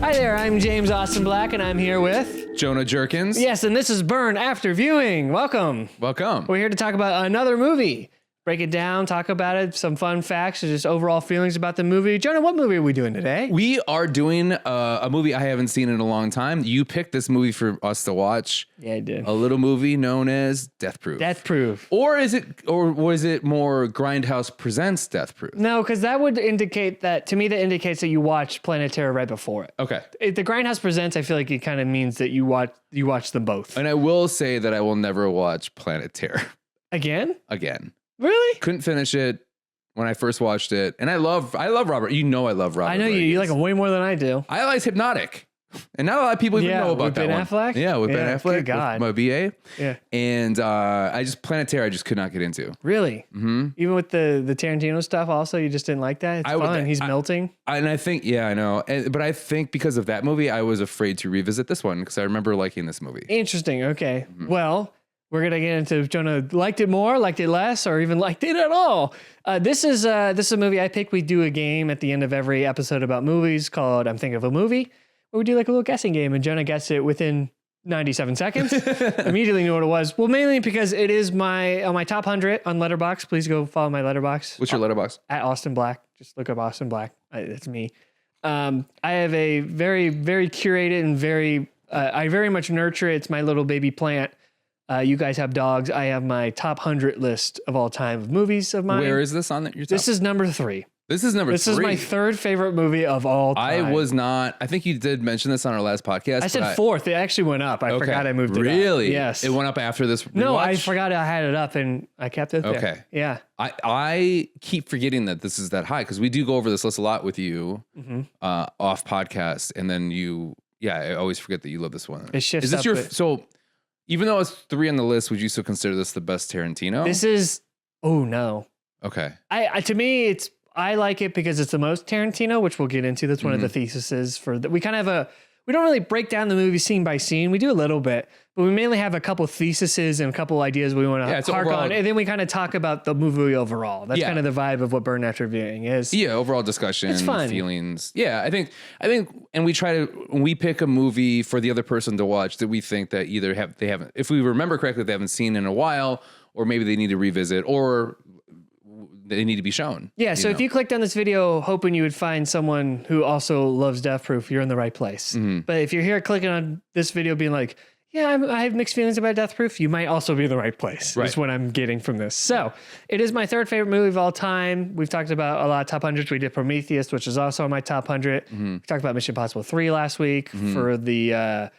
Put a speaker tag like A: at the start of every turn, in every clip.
A: Hi there, I'm James Austin Black, and I'm here with...
B: Jonah Jerkins.
A: Yes, and this is Burn After Viewing. Welcome.
B: Welcome.
A: We're here to talk about another movie. Break it down, talk about it, some fun facts, and just overall feelings about the movie. Jonah, what movie are we doing today?
B: We are doing a movie I haven't seen in a long time. You picked this movie for us to watch.
A: Yeah, I did.
B: A little movie known as Death Proof.
A: Death Proof.
B: Or was it more Grindhouse Presents Death Proof?
A: No, because that would indicate that, to me, that indicates that you watched Planet Terror right before it.
B: Okay.
A: The Grindhouse Presents, I feel like it kind of means that you watch them both.
B: And I will say that I will never watch Planet Terror.
A: Again? Really?
B: Couldn't finish it when I first watched it. And I love Robert. You know I love Robert.
A: I know you like him way more than I do.
B: I like Hypnotic. And not a lot of people even know about that one.
A: with Ben Affleck?
B: Yeah, with Ben Affleck.
A: Good God.
B: My BA.
A: Yeah.
B: And Planet Terror I just could not get into.
A: Really? Mm-hmm. Even with the Tarantino stuff also, you just didn't like that? It's fun. He's melting.
B: And I think, yeah, I know. But I think because of that movie, I was afraid to revisit this one because I remember liking this movie.
A: Interesting. Okay. Mm-hmm. Well, we're going to get into if Jonah liked it more, liked it less, or even liked it at all. This is a movie I picked. We do a game at the end of every episode about movies called I'm Thinking of a Movie, where we do like a little guessing game, and Jonah gets it within 97 seconds. Immediately knew what it was. Well, mainly because it is my top 100 on Letterboxd. Please go follow my Letterboxd.
B: What's your Letterboxd?
A: At Austin Black. Just look up Austin Black. That's me. I have a very, very curated and I very much nurture it. It's my little baby plant. You guys have dogs. I have my top 100 list of all time of movies of mine.
B: Where is this on your top?
A: This is number 3.
B: This is number 3.
A: This is my third favorite movie of all time.
B: I was not. I think you did mention this on our last podcast.
A: I said fourth. It actually went up. I forgot I moved it up.
B: Really?
A: Yes.
B: It went up after this rewatch?
A: No, I forgot I had it up and I kept it there.
B: Okay.
A: Yeah.
B: I keep forgetting that this is that high because we do go over this list a lot with you off podcast. And then I always forget that you love this one.
A: It shifts
B: up. So even though it's 3 on the list, would you still consider this the best Tarantino?
A: This is, oh no.
B: Okay.
A: To me, I like it because it's the most Tarantino, which we'll get into. That's one of the theses we kind of have we don't really break down the movie scene by scene. We do a little bit, but we mainly have a couple theses and a couple ideas we want to hark on. And then we kind of talk about the movie overall. That's kind of the vibe of what Burn After Viewing is.
B: Yeah. Overall discussion,
A: it's fun.
B: Feelings. Yeah. I think, and we pick a movie for the other person to watch that we think that either they haven't, if we remember correctly, they haven't seen in a while, or maybe they need to revisit, or they need to be shown. Yeah, so
A: if you clicked on this video hoping you would find someone who also loves Death Proof, you're in the right place. Mm-hmm. But if you're here clicking on this video being like, yeah, I have mixed feelings about Death Proof, you might also be in the right place. Right. That's what I'm getting from this. So it is my third favorite movie of all time. We've talked about a lot of top 100s. We did Prometheus, which is also on my top 100. Mm-hmm. We talked about Mission Impossible 3 last week for the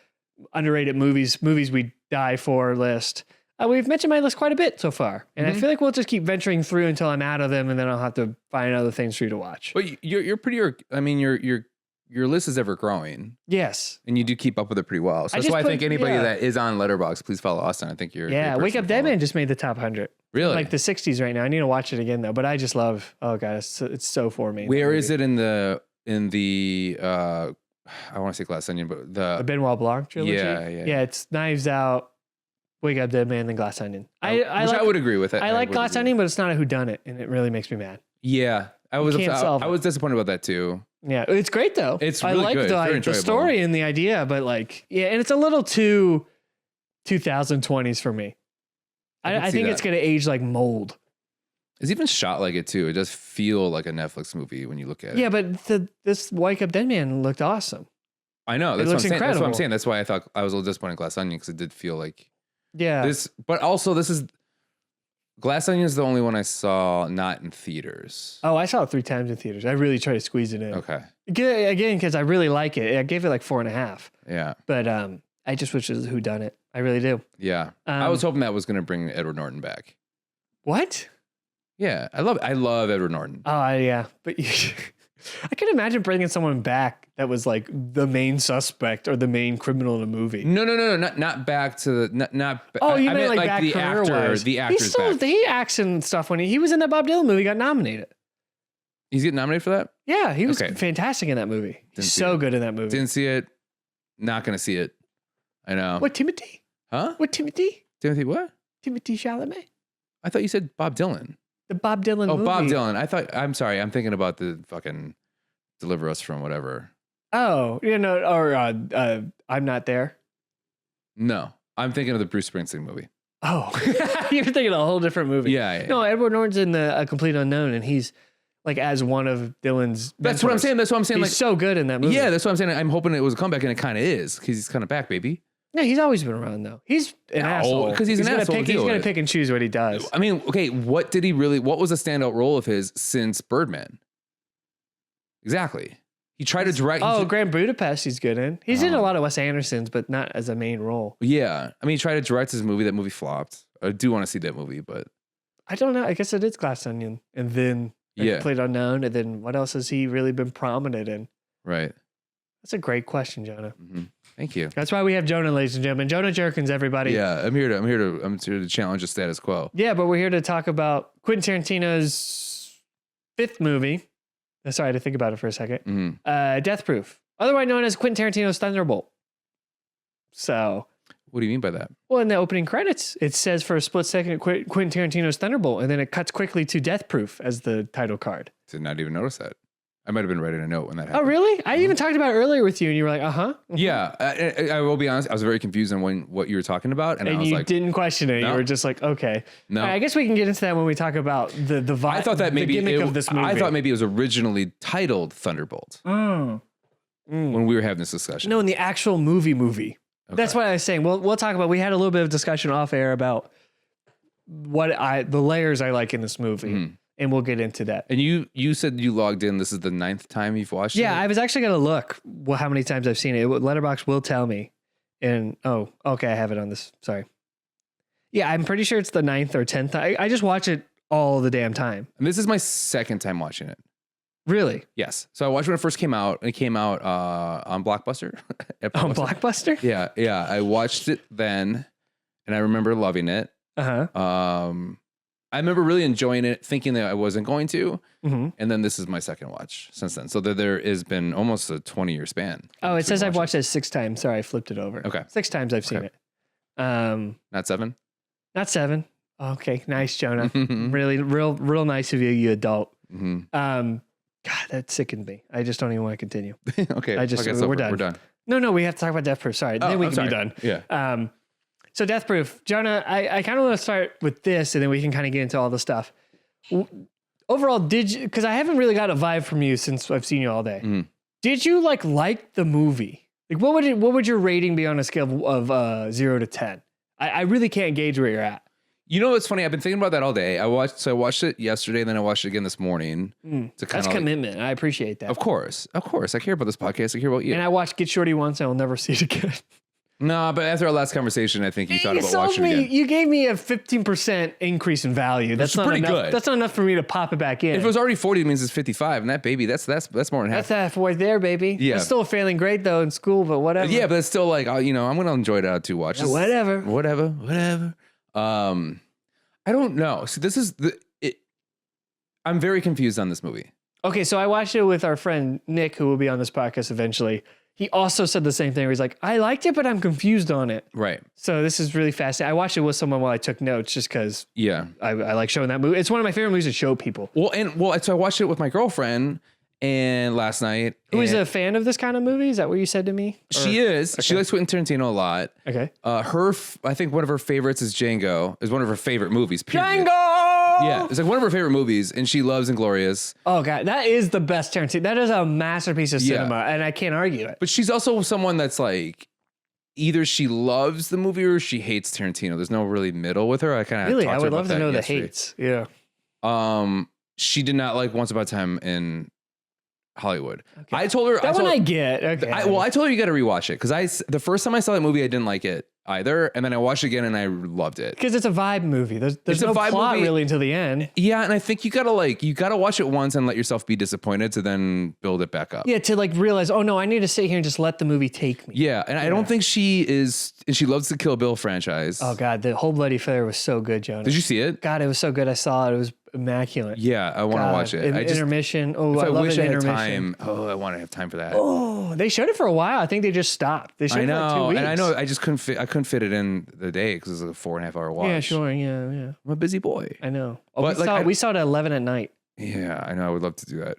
A: underrated movies we die for list. We've mentioned my list quite a bit so far, and I feel like we'll just keep venturing through until I'm out of them, and then I'll have to find other things for you to watch.
B: But you're pretty. I mean, your list is ever growing.
A: Yes,
B: and you do keep up with it pretty well. So that's why I think anybody that is on Letterboxd, please follow Austin. I think you're
A: Wake Up Dead Man just made the top 100.
B: Really,
A: like the 60s right now. I need to watch it again though. But I just love. Oh god, it's so for me.
B: Where is it in the? I want to say Glass Onion, but the
A: Benoit Blanc trilogy.
B: Yeah.
A: It's Knives Out. Wake Up Dead Man, then Glass Onion.
B: I would agree with it.
A: I like Glass Onion, but it's not a whodunit, and it really makes me mad.
B: Yeah, I was disappointed about that too.
A: Yeah, it's great though.
B: It's really good.
A: The story and the idea, but and it's a little too 2020s for me. I think it's going to age like mold.
B: It's even shot like it too. It does feel like a Netflix movie when you look at it.
A: Yeah, but this Wake Up Dead Man looked awesome.
B: I know.
A: It looks incredible.
B: That's what I'm saying. That's why I thought I was a little disappointed in Glass Onion because it did feel like.
A: Yeah.
B: But also this is Glass Onion is the only one I saw not in theaters.
A: Oh, I saw it 3 times in theaters. I really tried to squeeze it in.
B: Okay.
A: Again, because I really like it. I gave it like 4.5.
B: Yeah.
A: But I just wish it was whodunit. I really do.
B: Yeah. I was hoping that was going to bring Edward Norton back.
A: What?
B: Yeah, I love Edward Norton.
A: Oh yeah, but I can imagine bringing someone back that was like the main suspect or the main criminal in a movie.
B: No, not back to the not.
A: Oh, you meant like
B: back
A: the actor?
B: The actor's back.
A: He acts in stuff when he was in that Bob Dylan movie. He got nominated.
B: He's getting nominated for that?
A: Yeah, he was fantastic in that movie. He's so good in that movie.
B: Didn't see it. Not gonna see it. I know.
A: What, Timothy?
B: Huh?
A: What, Timothy?
B: Timothy what?
A: Timothy Chalamet.
B: I thought you said Bob Dylan.
A: The Bob Dylan movie.
B: Oh, Bob Dylan. I'm sorry. I'm thinking about the fucking Deliver Us from whatever.
A: Oh, or I'm Not There.
B: No, I'm thinking of the Bruce Springsteen movie.
A: Oh, you're thinking of a whole different movie.
B: Yeah.
A: No, Edward Norton's in A Complete Unknown, and he's like as one of Dylan's.
B: That's what I'm saying. That's what I'm saying.
A: He's so good in that movie.
B: Yeah, that's what I'm saying. I'm hoping it was a comeback, and it kind of is because he's kind of back, baby.
A: Yeah, he's always been around though. He's an asshole
B: because he's an asshole.
A: He's gonna pick and choose what he does.
B: I mean, okay, what was a standout role of his since Birdman? Exactly. He tried to direct.
A: Grand Budapest he's good in. He's in a lot of Wes Anderson's, but not as a main role.
B: Yeah. I mean, he tried to direct his movie. That movie flopped. I do want to see that movie, but
A: I don't know. I guess it is Glass Onion. And then Complete Unknown. And then what else has he really been prominent in?
B: Right.
A: That's a great question, Jonah.
B: Mm-hmm. Thank you.
A: That's why we have Jonah, ladies and gentlemen. Jonah Jerkins, everybody.
B: Yeah, I'm here to challenge the status quo.
A: Yeah, but we're here to talk about Quentin Tarantino's 5th movie. Sorry, I had to think about it for a second.
B: Mm-hmm.
A: Death Proof, otherwise known as Quentin Tarantino's Thunderbolt. So,
B: what do you mean by that?
A: Well, in the opening credits, it says for a split second Quentin Tarantino's Thunderbolt, and then it cuts quickly to Death Proof as the title card.
B: Did not even notice that. I might have been writing a note when that happened.
A: Oh, really? I even talked about it earlier with you, and you were like, uh-huh. Mm-hmm.
B: Yeah, I will be honest. I was very confused on what you were talking about, and I was
A: you
B: like,
A: didn't question it.
B: No.
A: You were just like, okay.
B: No,
A: I guess we can get into that when we talk about the vibe.
B: I thought that maybe
A: the gimmick of this movie.
B: I thought maybe it was originally titled Thunderbolt when we were having this discussion.
A: No, in the actual movie. Okay. That's what I was saying. We'll talk about. We had a little bit of discussion off air about the layers I like in this movie. And we'll get into that.
B: And you said you logged in. This is the 9th time you've watched it?
A: Yeah, I was actually going to look how many times I've seen it. Letterboxd will tell me. And, okay, I have it on this. Sorry. Yeah, I'm pretty sure it's the 9th or 10th. I just watch it all the damn time.
B: And this is my 2nd time watching it.
A: Really?
B: Yes. So I watched when it first came out. And it came out on Blockbuster.
A: On Blockbuster?
B: Yeah. I watched it then. And I remember loving it.
A: Uh-huh.
B: I remember really enjoying it, thinking that I wasn't going to. Mm-hmm. And then this is my 2nd watch since then. So there has been almost a 20-year span.
A: Oh, it says I've watched it 6 times. Sorry, I flipped it over.
B: Okay.
A: 6 times I've seen it.
B: Not 7?
A: Not 7. Okay, nice, Jonah. Really, real nice of you, you adult.
B: Mm-hmm.
A: God, that sickened me. I just don't even want to continue.
B: Okay.
A: We're done.
B: We're done.
A: No, we have to talk about Death Proof. Sorry, then we can be done.
B: Yeah.
A: So Death Proof, Jonah, I kind of want to start with this, and then we can kind of get into all the stuff. Overall, because I haven't really got a vibe from you since I've seen you all day. Mm. Did you like the movie? Like, what would your rating be on a scale of 0 to 10? I really can't gauge where you're at.
B: You know what's funny? I've been thinking about that all day. I watched it yesterday, and then I watched it again this morning.
A: That's commitment. I appreciate that.
B: Of course. I care about this podcast. I care about you.
A: And I watched Get Shorty once, and I'll never see it again.
B: No, but after our last conversation, I think you thought about watching it again.
A: You gave me a 15% increase in value. That's not
B: pretty
A: enough.
B: good.
A: That's not enough for me to pop it back in.
B: If it was already 40, it means it's 55, and that baby, that's more than half.
A: That's halfway there, baby.
B: Yeah.
A: It's still a failing grade though in school, but whatever.
B: Yeah, but it's still like, I'm gonna enjoy it out to watch.
A: Yeah, whatever.
B: I don't know. See, this is I'm very confused on this movie.
A: Okay, so I watched it with our friend Nick, who will be on this podcast eventually. He also said the same thing where he's like, I liked it, but I'm confused on it.
B: Right.
A: So this is really fascinating. I watched it with someone while I took notes just because I like showing that movie. It's one of my favorite movies to show people.
B: So I watched it with my girlfriend and last night.
A: Who is a fan of this kind of movie? Is that what you said to me?
B: She is. Okay. She likes Quentin Tarantino a lot.
A: Okay.
B: I think one of her favorites is Django. Is one of her favorite movies. Period.
A: Django!
B: Yeah, it's like one of her favorite movies, and she loves Inglourious.
A: Oh god, that is the best Tarantino. That is a masterpiece of cinema, and I can't argue it.
B: But she's also someone that's like, either she loves the movie or she hates Tarantino. There's no really middle with her. I
A: would love to know the hates. Yeah.
B: She did not like Once Upon a Time in Hollywood.
A: Okay.
B: I told her
A: I get. Okay.
B: I told her you got to rewatch it because the first time I saw that movie, I didn't like it either, and then I watched it again and I loved it
A: because it's a vibe movie. There's no plot really until the end.
B: Yeah, and I think you gotta watch it once and let yourself be disappointed to then build it back up.
A: Yeah, to realize, oh no, I need to sit here and just let the movie take me.
B: Yeah, and I don't think she is. And she loves the Kill Bill franchise.
A: Oh god, the whole Bloody Fair was so good, Jonah.
B: Did you see it?
A: God, it was so good. I saw it. It was immaculate.
B: Yeah, I want to watch it.
A: Intermission. Oh,
B: I
A: love
B: wish I had
A: intermission.
B: time. Oh, I want to have time for that.
A: Oh, they showed it for a while. I think they just stopped. They showed it for like 2 weeks.
B: And I know. I just couldn't fit. I couldn't fit it in the day because it was a 4.5 hour watch.
A: Yeah, sure. Yeah.
B: I'm a busy boy.
A: I know. Oh, we saw it at 11 at night.
B: Yeah, I know. I would love to do that.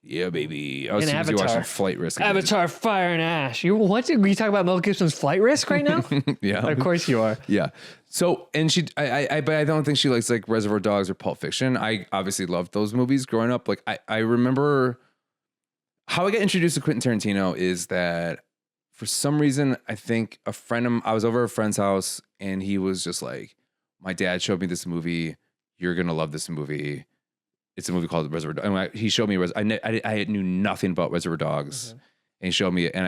B: Yeah, baby. I was
A: And
B: too busy
A: Avatar.
B: watching Flight Risk. again.
A: Avatar, Fire and Ash. You talking about Mel Gibson's Flight Risk right now?
B: Yeah.
A: Of course you are.
B: Yeah. So, and but I don't think she likes like Reservoir Dogs or Pulp Fiction. I obviously loved those movies growing up. Like I remember how I got introduced to Quentin Tarantino is that for some reason, I think I was over at a friend's house and he was just like, my dad showed me this movie. You're going to love this movie. It's a movie called Reservoir Dogs. He showed me, I knew nothing about Reservoir Dogs. And he showed me, and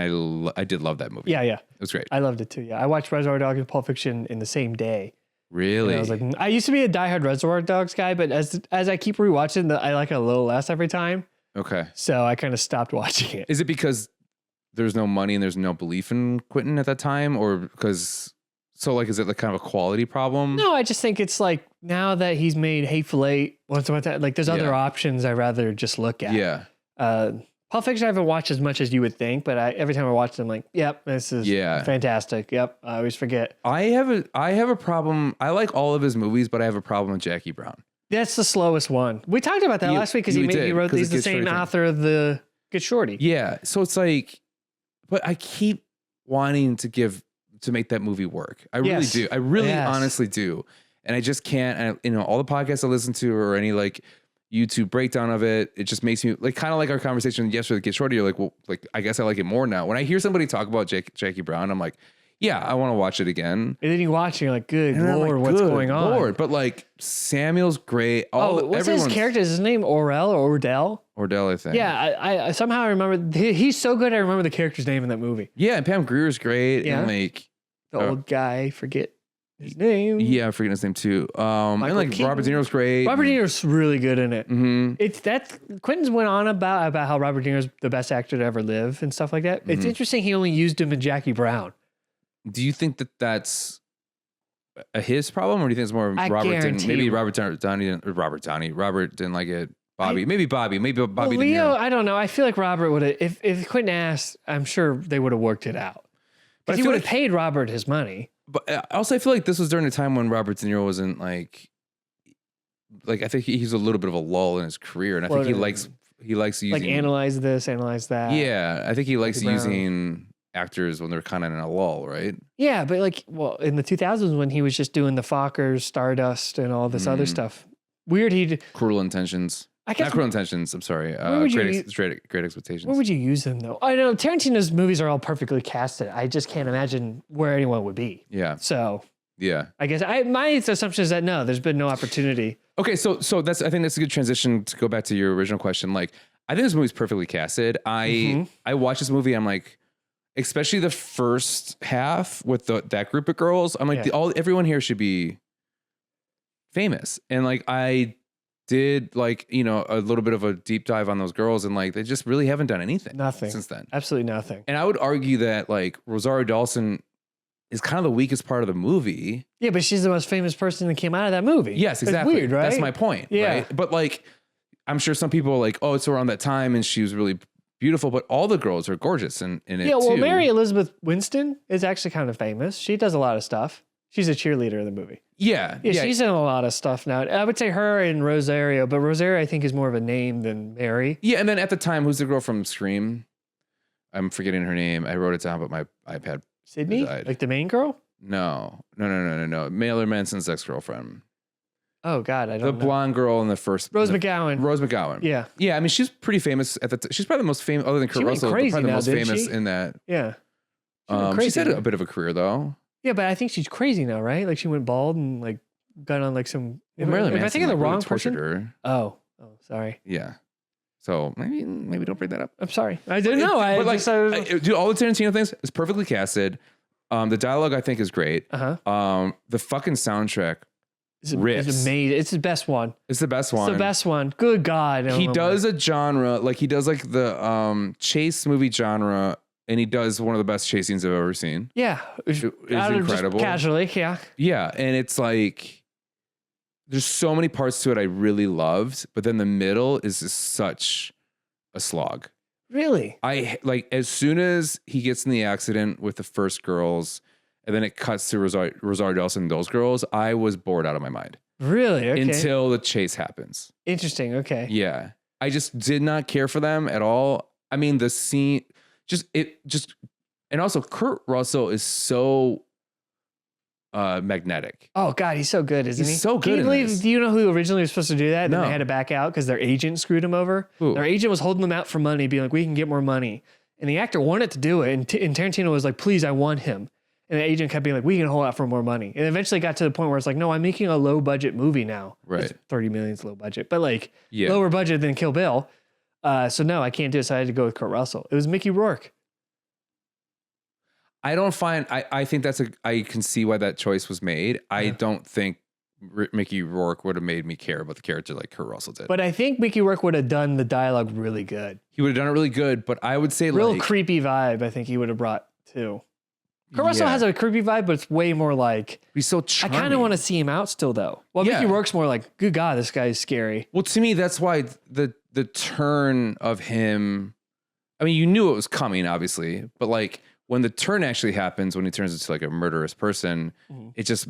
B: I did love that movie.
A: Yeah.
B: It was great.
A: I loved it too. Yeah. I watched Reservoir Dogs and Pulp Fiction in the same day.
B: Really?
A: And I was like, I used to be a diehard Reservoir Dogs guy, but as I keep rewatching, I like it a little less every time.
B: Okay.
A: So I kind of stopped watching it.
B: Is it because there's no money and there's no belief in Quentin at that time, or because? So like, is it like kind of a quality problem?
A: No, I just think it's like now that he's made Hateful Eight, what's about that? Like there's other options I'd rather just look at.
B: Yeah.
A: Pulp Fiction I haven't watched as much as you would think, but every time I watch it, I'm like, yep, this is fantastic. Yep, I always forget.
B: I have a problem. I like all of his movies, but I have a problem with Jackie Brown.
A: That's the slowest one. We talked about that last week because he wrote he's the same author of the Get Shorty.
B: Yeah. So it's like, but I keep wanting to make that movie work. I really do. I really honestly do. And I just can't, and, all the podcasts I listen to or any like YouTube breakdown of it, it just makes me like, kind of like our conversation yesterday with Get Shorty. You're like, well, like, I guess I like it more now. When I hear somebody talk about Jackie Brown, I'm like, yeah, I want to watch it again.
A: And then you watch and you're like, good Lord, what's going on? Lord.
B: But like Samuel's great.
A: What's his character? Is his name Orel or Ordell?
B: Ordell, I think.
A: Yeah, I somehow remember, he's so good I remember the character's name in that movie.
B: Yeah, and Pam Grier's great. Yeah. And like,
A: the old guy, forget his name.
B: Yeah, I'm forgetting his name too. And like Keaton. Robert De Niro's great.
A: Robert De Niro's really good in it. Mm-hmm. Quentin's went on about how Robert De Niro's the best actor to ever live and stuff like that. Mm-hmm. It's interesting he only used him in Jackie Brown.
B: Do you think that that's his problem, or do you think it's more Robert didn't like it. Maybe Bobby
A: well, Leo, I don't know. I feel like Robert would have, if Quentin asked, I'm sure they would have worked it out. But he would have paid Robert his money.
B: But also, I feel like this was during a time when Robert De Niro wasn't like I think he's a little bit of a lull in his career, and I think he likes using
A: like analyze this, analyze that.
B: Yeah, I think he likes using actors when they're kind of in a lull, right?
A: Yeah, but in the 2000s when he was just doing the Fockers, Stardust, and all this other stuff. Weird,
B: Cruel Intentions. Not Cruel Intentions. I'm sorry. Great Expectations.
A: Where would you use them though? I know Tarantino's movies are all perfectly casted. I just can't imagine where anyone would be.
B: Yeah.
A: So.
B: Yeah.
A: I guess my assumption is that no, there's been no opportunity.
B: Okay, so I think that's a good transition to go back to your original question. Like, I think this movie's perfectly casted. I watched this movie. I'm like, especially the first half with that group of girls. I'm like, everyone here should be famous, and like I did like a little bit of a deep dive on those girls, and like they just really haven't done anything since then.
A: Absolutely nothing.
B: And I would argue that like Rosario Dawson is kind of the weakest part of the movie.
A: Yeah, but she's the most famous person that came out of that movie.
B: Yes, exactly.
A: It's weird, right?
B: That's my point.
A: Yeah.
B: Right? But like, I'm sure some people are like, oh, it's around that time and she was really beautiful, but all the girls are gorgeous in it too.
A: Yeah, well, Mary Elizabeth Winston is actually kind of famous. She does a lot of stuff. She's a cheerleader in the movie.
B: Yeah.
A: She's in a lot of stuff now. I would say her and Rosario, but Rosario I think is more of a name than Mary.
B: Yeah, and then at the time, who's the girl from Scream? I'm forgetting her name. I wrote it down, but my iPad
A: Sydney?
B: died.
A: Like the main girl?
B: No. Marilyn Manson's ex-girlfriend.
A: Oh God, I don't know.
B: The blonde girl in the first.
A: Rose McGowan.
B: Rose McGowan.
A: Yeah.
B: Yeah, I mean, she's pretty famous at the she's probably the most famous, other than Kurt Russell, probably the most famous in that.
A: Yeah.
B: She's had a bit of a career though.
A: Yeah, but I think she's crazy now, right? Like she went bald and like got on like some.
B: Marilyn Manson,
A: I think of the wrong
B: really
A: person.
B: Her.
A: Oh, sorry.
B: Yeah. So maybe don't bring that up.
A: I'm sorry. I didn't know.
B: Dude, all the Tarantino things is perfectly casted. The dialogue I think is great. The fucking soundtrack.
A: It's amazing. It's the best one.
B: It's the best one.
A: It's the best one. Good God.
B: He does a genre, like he does like the chase movie genre, and he does one of the best chase scenes I've ever seen.
A: Yeah.
B: It's incredible.
A: Casually, yeah.
B: Yeah, and it's like there's so many parts to it I really loved, but then the middle is just such a slog.
A: Really?
B: I like as soon as he gets in the accident with the first girls, and then it cuts to Rosario Dawson and those girls, I was bored out of my mind.
A: Really? Okay.
B: Until the chase happens.
A: Interesting. Okay.
B: Yeah. I just did not care for them at all. I mean, the scene and also Kurt Russell is so magnetic.
A: Oh God, he's so good, isn't he?
B: He's so good.
A: Do you know who originally was supposed to do that?
B: No.
A: Then they had to back out because their agent screwed him over.
B: Who?
A: Their agent was holding them out for money, being like, "We can get more money." And the actor wanted to do it, and Tarantino was like, "Please, I want him." And the agent kept being like, "We can hold out for more money." And eventually got to the point where it's like, "No, I'm making a low budget movie now."
B: Right.
A: It's 30 million is low budget, but like lower budget than Kill Bill. So no, I can't do it. So I had to go with Kurt Russell. It was Mickey Rourke.
B: I think I can see why that choice was made. I don't think Mickey Rourke would have made me care about the character like Kurt Russell did.
A: But I think Mickey Rourke would have done the dialogue really good.
B: He would have done it really good, but I would say
A: real creepy vibe. I think he would have brought too. Kurt Russell has a creepy vibe, but it's way more like
B: he's so charming.
A: I kind of want to see him out still though. Well, Mickey Rourke's more like, good God, this guy is scary.
B: Well, to me, that's why the turn of him. I mean, you knew it was coming, obviously, but like when the turn actually happens, when he turns into like a murderous person, it just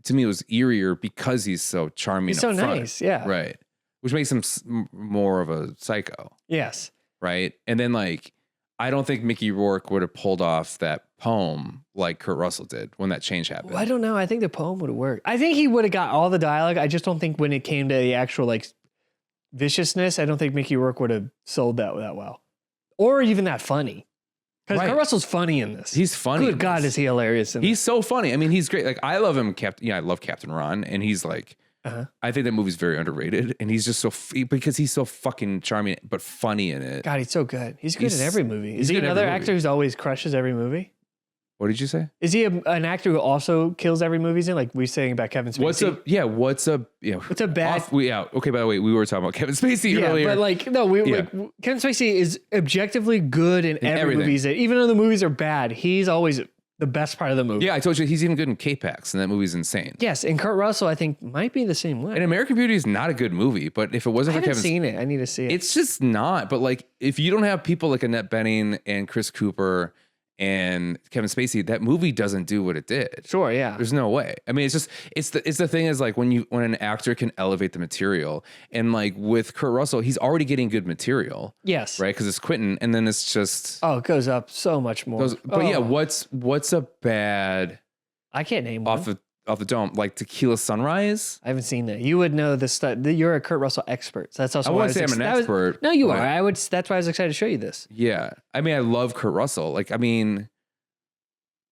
B: to me it was eerier because he's so charming.
A: He's so nice, yeah,
B: right, which makes him more of a psycho.
A: Yes,
B: right, and then like. I don't think Mickey Rourke would have pulled off that poem like Kurt Russell did when that change happened.
A: Well, I don't know. I think the poem would have worked. I think he would have got all the dialogue. I just don't think when it came to the actual like viciousness, I don't think Mickey Rourke would have sold that well, or even that funny. Because Kurt Russell's funny in this.
B: He's funny.
A: Good God, is he hilarious in this.
B: He's so funny. I mean, he's great. Like I love him. I love Captain Ron, and he's like. I think that movie's very underrated, and he's just because he's so fucking charming but funny in it.
A: God, he's so good. He's good in every movie. Is he another actor who's always crushes every movie?
B: What did you say?
A: Is he an actor who also kills every movie he's in? Like we saying about Kevin Spacey.
B: What's a bad? Okay. By the way, we were talking about Kevin Spacey earlier.
A: But like no, like Kevin Spacey is objectively good in every movie he's in. Even though the movies are bad, he's always the best part of the movie.
B: Yeah, I told you he's even good in K-Pax, and that movie's insane.
A: Yes, and Kurt Russell, I think, might be the same way.
B: And American Beauty is not a good movie, but if it wasn't for Kevin... I
A: haven't seen it. I need to see it.
B: It's just not. But like, if you don't have people like Annette Bening and Chris Cooper and Kevin Spacey, that movie doesn't do what it did.
A: Sure, yeah.
B: There's no way. I mean, it's the thing is like when an actor can elevate the material, and like with Kurt Russell, he's already getting good material.
A: Yes.
B: Right? Because it's Quentin, and then it's just
A: it goes up so much more.
B: What's a bad?
A: I can't name one.
B: Off the dome, like Tequila Sunrise.
A: I haven't seen that. You would know this stuff. You're a Kurt Russell expert. So that's also
B: I wouldn't say I'm an expert.
A: No, you are. That's why I was excited to show you this.
B: Yeah. I mean, I love Kurt Russell. Like, I mean,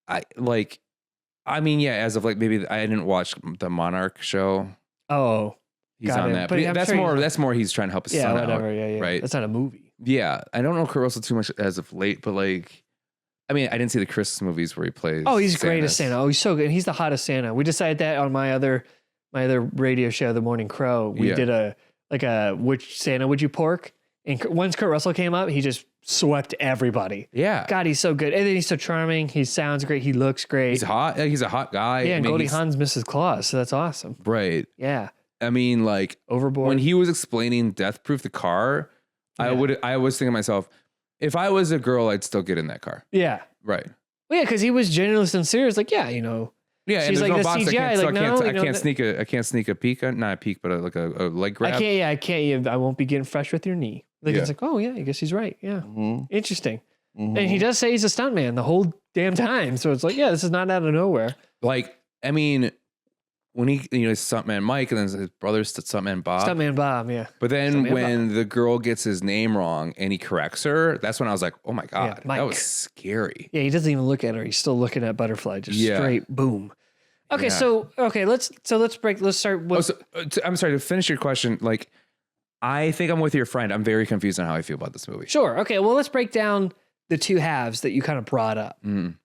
B: as of like maybe I didn't watch the Monarch show.
A: Oh,
B: he's on that. But that's more he's trying to help his son out.
A: Yeah. Right. That's not a movie.
B: Yeah. I don't know Kurt Russell too much as of late, but like, I mean, I didn't see the Christmas movies where he plays.
A: Oh, he's great as Santa. Oh, he's so good. He's the hottest Santa. We decided that on my other radio show, The Morning Crow. We did which Santa would you pork? And once Kurt Russell came up, he just swept everybody.
B: Yeah.
A: God, he's so good. And then he's so charming. He sounds great. He looks great.
B: He's hot. He's a hot guy.
A: Yeah, and Goldie Hawn's Mrs. Claus. So that's awesome.
B: Right.
A: Yeah.
B: I mean, like
A: Overboard.
B: When he was explaining Death Proof the car, I was thinking to myself, if I was a girl, I'd still get in that car.
A: Yeah.
B: Right.
A: Well, yeah, because he was genuinely sincere. It's like, yeah, you know.
B: Yeah,
A: she's
B: and
A: like
B: there's no
A: the
B: box.
A: CGI.
B: I can't sneak a peek. Not a peek, but a leg grab.
A: I can't. I won't be getting fresh with your knee. Like it's like, oh yeah, I guess he's right. Yeah, interesting. And he does say he's a stuntman the whole damn time. So it's like, yeah, this is not out of nowhere.
B: Like, I mean, when he, stuntman Mike, and then his brother's stuntman Bob.
A: Stuntman Bob, yeah.
B: But then when the girl gets his name wrong and he corrects her, that's when I was like, oh my God, that was scary.
A: Yeah, he doesn't even look at her. He's still looking at Butterfly, just straight boom. Okay, let's break. Let's start with.
B: I'm sorry to finish your question. Like, I think I'm with your friend. I'm very confused on how I feel about this movie.
A: Sure. Okay. Well, let's break down the two halves that you kind of brought up.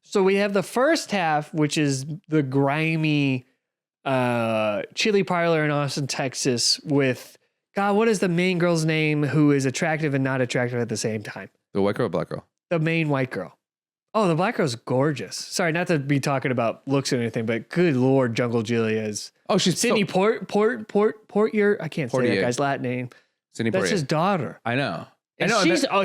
A: So we have the first half, which is the grimy chili parlor in Austin, Texas with, God, what is the main girl's name who is attractive and not attractive at the same time?
B: The white girl or black girl?
A: The main white girl. Oh, the black girl's gorgeous. Sorry, not to be talking about looks or anything, but good Lord, Jungle Julia is. Oh, she's Sydney Portier. I can't say that guy's Latin name.
B: Sydney Portier.
A: That's his daughter.
B: I know.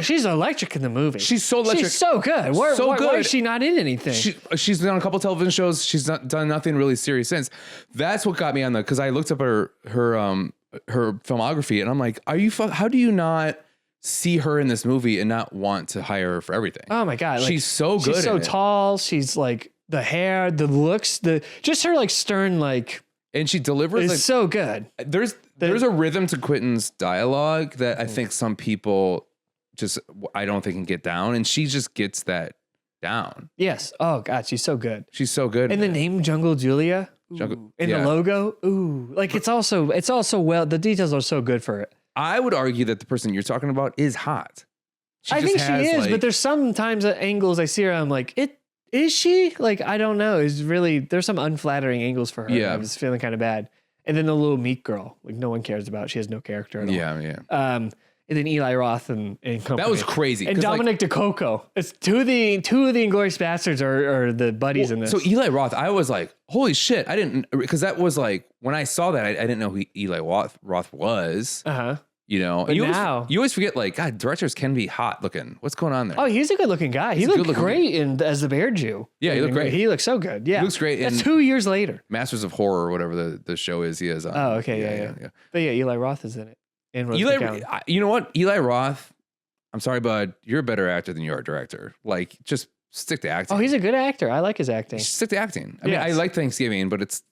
A: She's electric in the movie.
B: She's so electric.
A: She's so good. Why is she not in anything?
B: She's done a couple television shows. She's not done nothing really serious since. That's what got me on because I looked up her filmography and I'm like, how do you not see her in this movie and not want to hire her for everything.
A: Oh my God.
B: She's so good.
A: She's so tall. She's like the hair, the looks, just her like stern, like,
B: and she delivers like,
A: so good.
B: There's a rhythm to Quentin's dialogue that I think some people I don't think can get down. And she just gets that down.
A: Yes. Oh God. She's so good.
B: She's so good.
A: And the name Jungle Julia. And the logo. Ooh. Like it's also well, the details are so good for it.
B: I would argue that the person you're talking about is hot.
A: I think she is, but there's sometimes at angles I see her, I'm like, is she? Like, I don't know. There's some unflattering angles for her.
B: Yeah.
A: I was feeling kind of bad. And then the little meek girl, like no one cares about. She has no character at all.
B: Yeah.
A: And then Eli Roth and company.
B: That was crazy.
A: And Dominic DeCoco. It's two of the Inglourious Bastards are the buddies in this.
B: So Eli Roth, I was like, holy shit. I didn't, because that was like, when I saw that, I didn't know who Eli Roth was.
A: Uh-huh.
B: You know,
A: but
B: you
A: always
B: forget, like, God, directors can be hot looking. What's going on there?
A: Oh, he's a good looking guy. He looked great as the Bear Jew.
B: Yeah, he looked great.
A: He looks so good. Yeah.
B: He looks great.
A: That's 2 years later.
B: Masters of Horror or whatever the show is he is on.
A: Oh, okay. Yeah. But yeah, Eli Roth is in it. And
B: you know what? Eli Roth, I'm sorry, bud, you're a better actor than you are a director. Like, just stick to acting.
A: Oh, he's a good actor. I like his acting.
B: Stick to acting. I mean, I like Thanksgiving, but it's,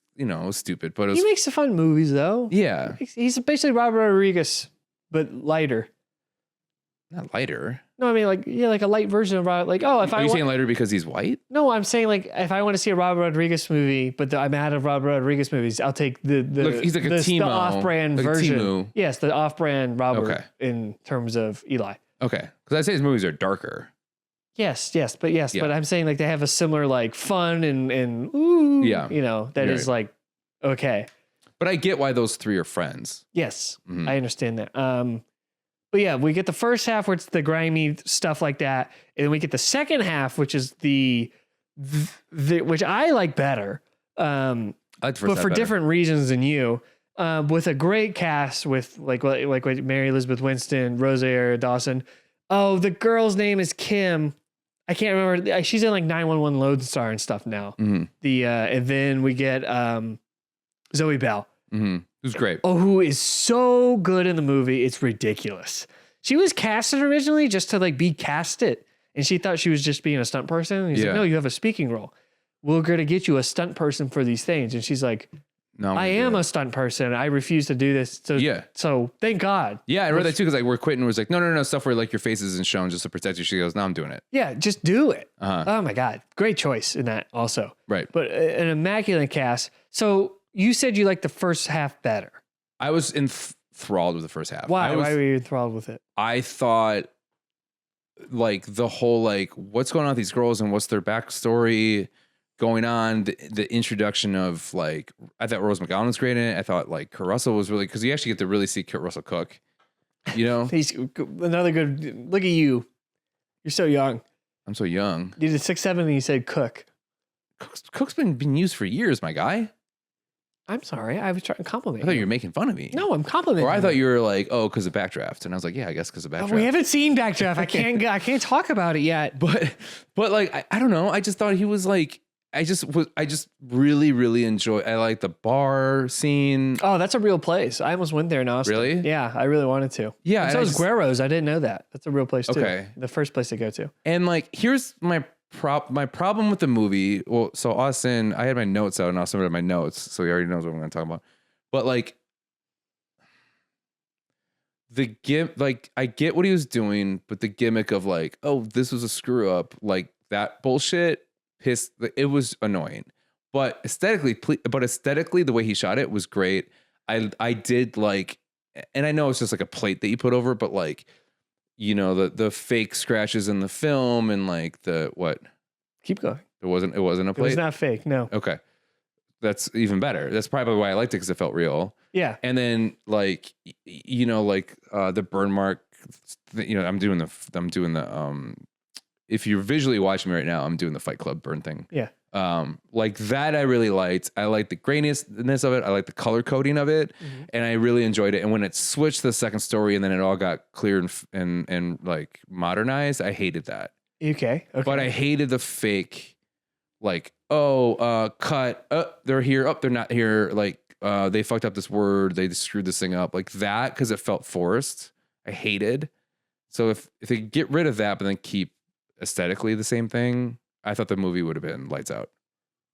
B: stupid. But
A: he makes some fun movies, though.
B: Yeah.
A: He's basically Robert Rodriguez, but lighter.
B: Not lighter.
A: No, I mean, like a light version of Robert. Like,
B: Are you saying lighter because he's white?
A: No, I'm saying like if I want to see a Robert Rodriguez movie, but I'm out of Robert Rodriguez movies, I'll take
B: he's like the
A: off-brand
B: like
A: version. Yes, the off-brand Robert in terms of Eli.
B: Okay, because I say his movies are darker.
A: Yes, but I'm saying like they have a similar like fun and ooh, that is like okay.
B: But I get why those three are friends.
A: Yes, I understand that. But yeah, we get the first half where it's the grimy stuff like that, and then we get the second half, which is the which I like better. I like the first but for better. Different reasons than you. With a great cast with like Mary Elizabeth Winston, Rosario Dawson. Oh, the girl's name is Kim. I can't remember. She's in like 911 Lodestar and stuff now. Mm-hmm. And then we get Zoe Bell.
B: Mm-hmm. Who's great.
A: Oh, who is so good in the movie. It's ridiculous. She was casted originally just to like be casted. And she thought she was just being a stunt person. And he's like, no, you have a speaking role. We're going to get you a stunt person for these things. And she's like, no, I am a stunt person. I refuse to do this. So thank God.
B: Yeah, I read that too. Because like where Quentin was like, no, stuff where like your face isn't shown just to protect you. She goes, no, I'm doing it.
A: Yeah, just do it. Uh-huh. Oh my God. Great choice in that also.
B: Right.
A: But an immaculate cast. So you said you liked the first half better.
B: I was enthralled with the first half.
A: Why were you enthralled with it?
B: I thought like the whole like what's going on with these girls and what's their backstory going on. The introduction of like I thought Rose McGowan was great in it. I thought like Kurt Russell was really because you actually get to really see Kurt Russell cook. You know,
A: he's another good. Look at you. You're so young.
B: I'm so young.
A: You did 6'7" and you said cook.
B: Cook's been used for years, my guy.
A: I'm sorry. I was trying to compliment you.
B: I thought you were making fun of me.
A: No, I'm complimenting.
B: Or I thought you were like, oh, because of Backdraft, and I was like, yeah, I guess because of Backdraft.
A: We haven't seen Backdraft. I can't talk about it yet.
B: But like, I don't know. I just thought he was like, I just really, really enjoy. I like the bar scene.
A: Oh, that's a real place. I almost went there in Austin.
B: Really?
A: Yeah, I really wanted to.
B: Yeah.
A: And so was Guero's. I didn't know that. That's a real place too.
B: Okay.
A: The first place to go to.
B: And like, here's my problem with the movie. Well, so Austin, I had my notes out and Austin read my notes, so he already knows what I'm going to talk about. But like I get what he was doing, but the gimmick of like, oh, this was a screw up, like that bullshit it was annoying. But aesthetically, the way he shot it was great. I did like, and I know it's just like a plate that you put over, but like, you know, the fake scratches in the film and like the what?
A: Keep going.
B: It wasn't a plate. It
A: was not fake. No.
B: Okay. That's even better. That's probably why I liked it because it felt real.
A: Yeah.
B: And then like, you know, like the burn mark, you know, I'm doing the, if you're visually watching me right now, I'm doing the Fight Club burn thing.
A: Yeah.
B: Like that I really liked. I liked the graininess of it. I liked the color coding of it. Mm-hmm. And I really enjoyed it. And when it switched to the second story and then it all got clear and like modernized, I hated that.
A: Okay.
B: But I hated the fake, like, cut, they're here, they're not here, like, they fucked up this word, they screwed this thing up, like that, because it felt forced. I hated. So if they get rid of that, but then keep aesthetically the same thing, I thought the movie would have been lights out.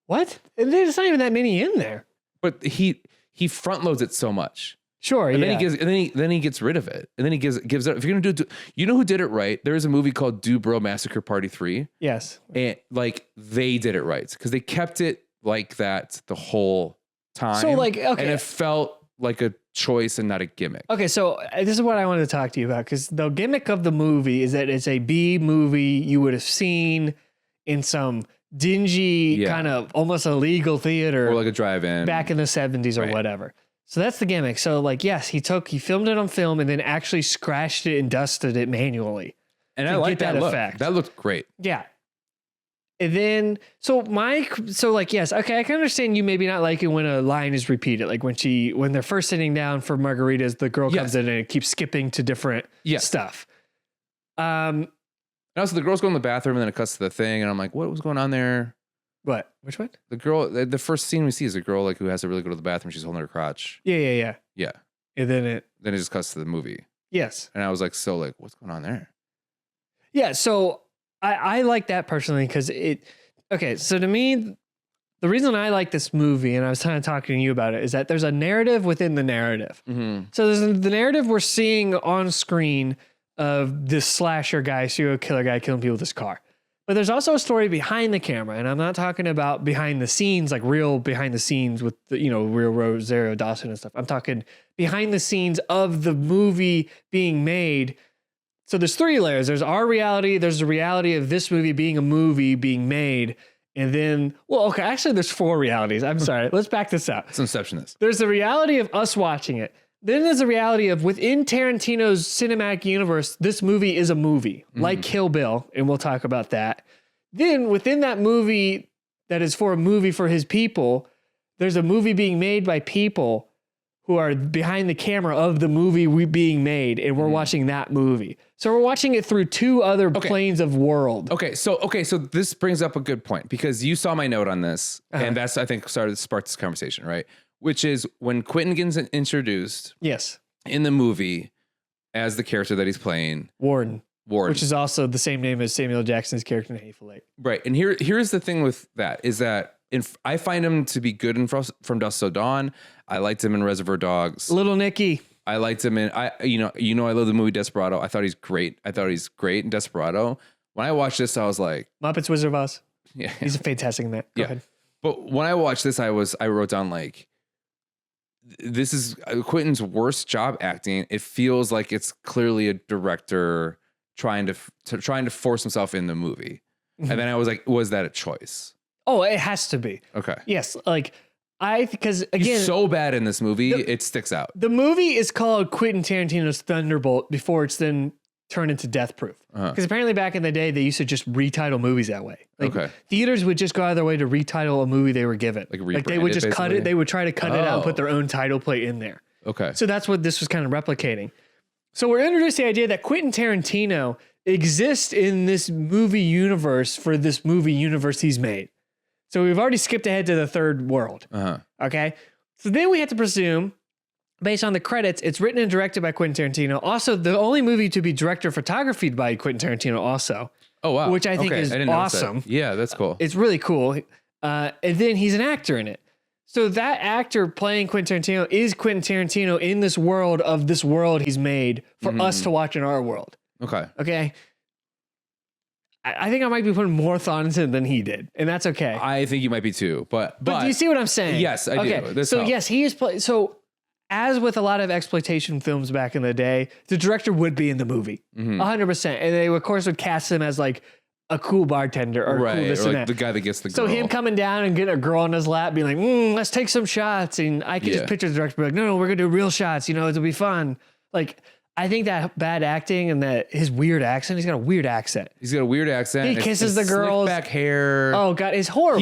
A: What? There's not even that many in there.
B: But he front loads it so much.
A: Sure,
B: and
A: yeah.
B: then he gets rid of it, and then he gives it. If you're gonna do, you know who did it right? There is a movie called Do Bro Massacre Party 3.
A: Yes,
B: and like they did it right because they kept it like that the whole time.
A: So like, okay,
B: and it felt like a choice and not a gimmick.
A: Okay, so this is what I wanted to talk to you about, because the gimmick of the movie is that it's a B movie you would have seen in some dingy kind of almost illegal theater,
B: or like a drive-in
A: back in the 70s or whatever. So that's the gimmick. So like, yes, he filmed it on film and then actually scratched it and dusted it manually.
B: And I like that effect. That looked great.
A: Yeah. And then, so yes, okay, I can understand you maybe not liking when a line is repeated, like when they're first sitting down for margaritas, the girl comes in and it keeps skipping to different stuff.
B: And also the girls go in the bathroom and then it cuts to the thing, and I'm like, what was going on there?
A: What? Which one?
B: The girl, the first scene we see is a girl like who has to really go to the bathroom. She's holding her crotch.
A: Yeah. And then it
B: just cuts to the movie.
A: Yes.
B: And I was like, so like, what's going on there?
A: Yeah. So I like that personally because so to me, the reason I like this movie, and I was kind of talking to you about it, is that there's a narrative within the narrative. Mm-hmm. So there's the narrative we're seeing on screen of this slasher guy, serial killer guy killing people with his car. But there's also a story behind the camera, and I'm not talking about behind the scenes, like real behind the scenes with the, real Rosario Dawson and stuff. I'm talking behind the scenes of the movie being made. So there's 3 layers. There's our reality. There's the reality of this movie being a movie being made. And then, actually there's 4 realities. I'm sorry. Let's back this up.
B: It's Inceptionist.
A: There's the reality of us watching it. Then there's the reality of within Tarantino's cinematic universe, this movie is a movie, like Kill Bill, and we'll talk about that. Then within that movie that is for a movie for his people, there's a movie being made by people who are behind the camera of the movie being made, and we're watching that movie. So we're watching it through 2 other planes of world.
B: So this brings up a good point, because you saw my note on this, and that's, I think, sparked this conversation, right? Which is when Quentin gets introduced in the movie as the character that he's playing.
A: Warden. Which is also the same name as Samuel Jackson's character in Hateful Eight.
B: Right. And here's the thing with that, is that I find him to be good in From Dusk Till Dawn. I liked him in Reservoir Dogs.
A: Little Nicky.
B: I liked him in, I love the movie Desperado. I thought he's great. I thought he's great in Desperado. When I watched this, I was like...
A: Muppets Wizard of Oz.
B: Yeah.
A: He's fantastic in that. Go ahead.
B: But when I watched this, I wrote down like, this is Quentin's worst job acting. It feels like it's clearly a director trying to force himself in the movie. And then I was like, was that a choice?
A: Oh, it has to be.
B: Okay.
A: Yes. Because again,
B: he's so bad in this movie, it sticks out.
A: The movie is called Quentin Tarantino's Thunderbolt before it's then turned into Death Proof. Because apparently back in the day, they used to just retitle movies that way. Theaters would just go out of their way to retitle a movie they were given. Like they would just cut it. They would try to cut it out and put their own title plate in there.
B: Okay.
A: So that's what this was kind of replicating. So we're introduced to the idea that Quentin Tarantino exists in this movie universe for this movie universe he's made. So we've already skipped ahead to the 3rd world. Okay. So then we have to presume, based on the credits, it's written and directed by Quentin Tarantino. Also, the only movie to be director photographied by Quentin Tarantino also.
B: Oh, wow.
A: Which I think is awesome.
B: Yeah, that's cool.
A: It's really cool. And then he's an actor in it. So that actor playing Quentin Tarantino is Quentin Tarantino in this world of this world he's made for us to watch in our world. Okay. I think I might be putting more thought into it than he did, and that's okay.
B: I think you might be too, but
A: do you see what I'm saying?
B: Yes, I do.
A: So yes, he is so as with a lot of exploitation films back in the day, the director would be in the movie 100%, and they of course would cast him as like a cool bartender or cool this
B: or
A: and
B: like
A: that.
B: the guy that gets the girl.
A: So him coming down and getting a girl on his lap, being like, let's take some shots, and I could just picture the director be like, no, we're gonna do real shots. It'll be fun. Like, I think that bad acting and that his weird accent, he's got a weird accent.
B: He
A: kisses the girls.
B: Back hair.
A: Oh God, it's horrible.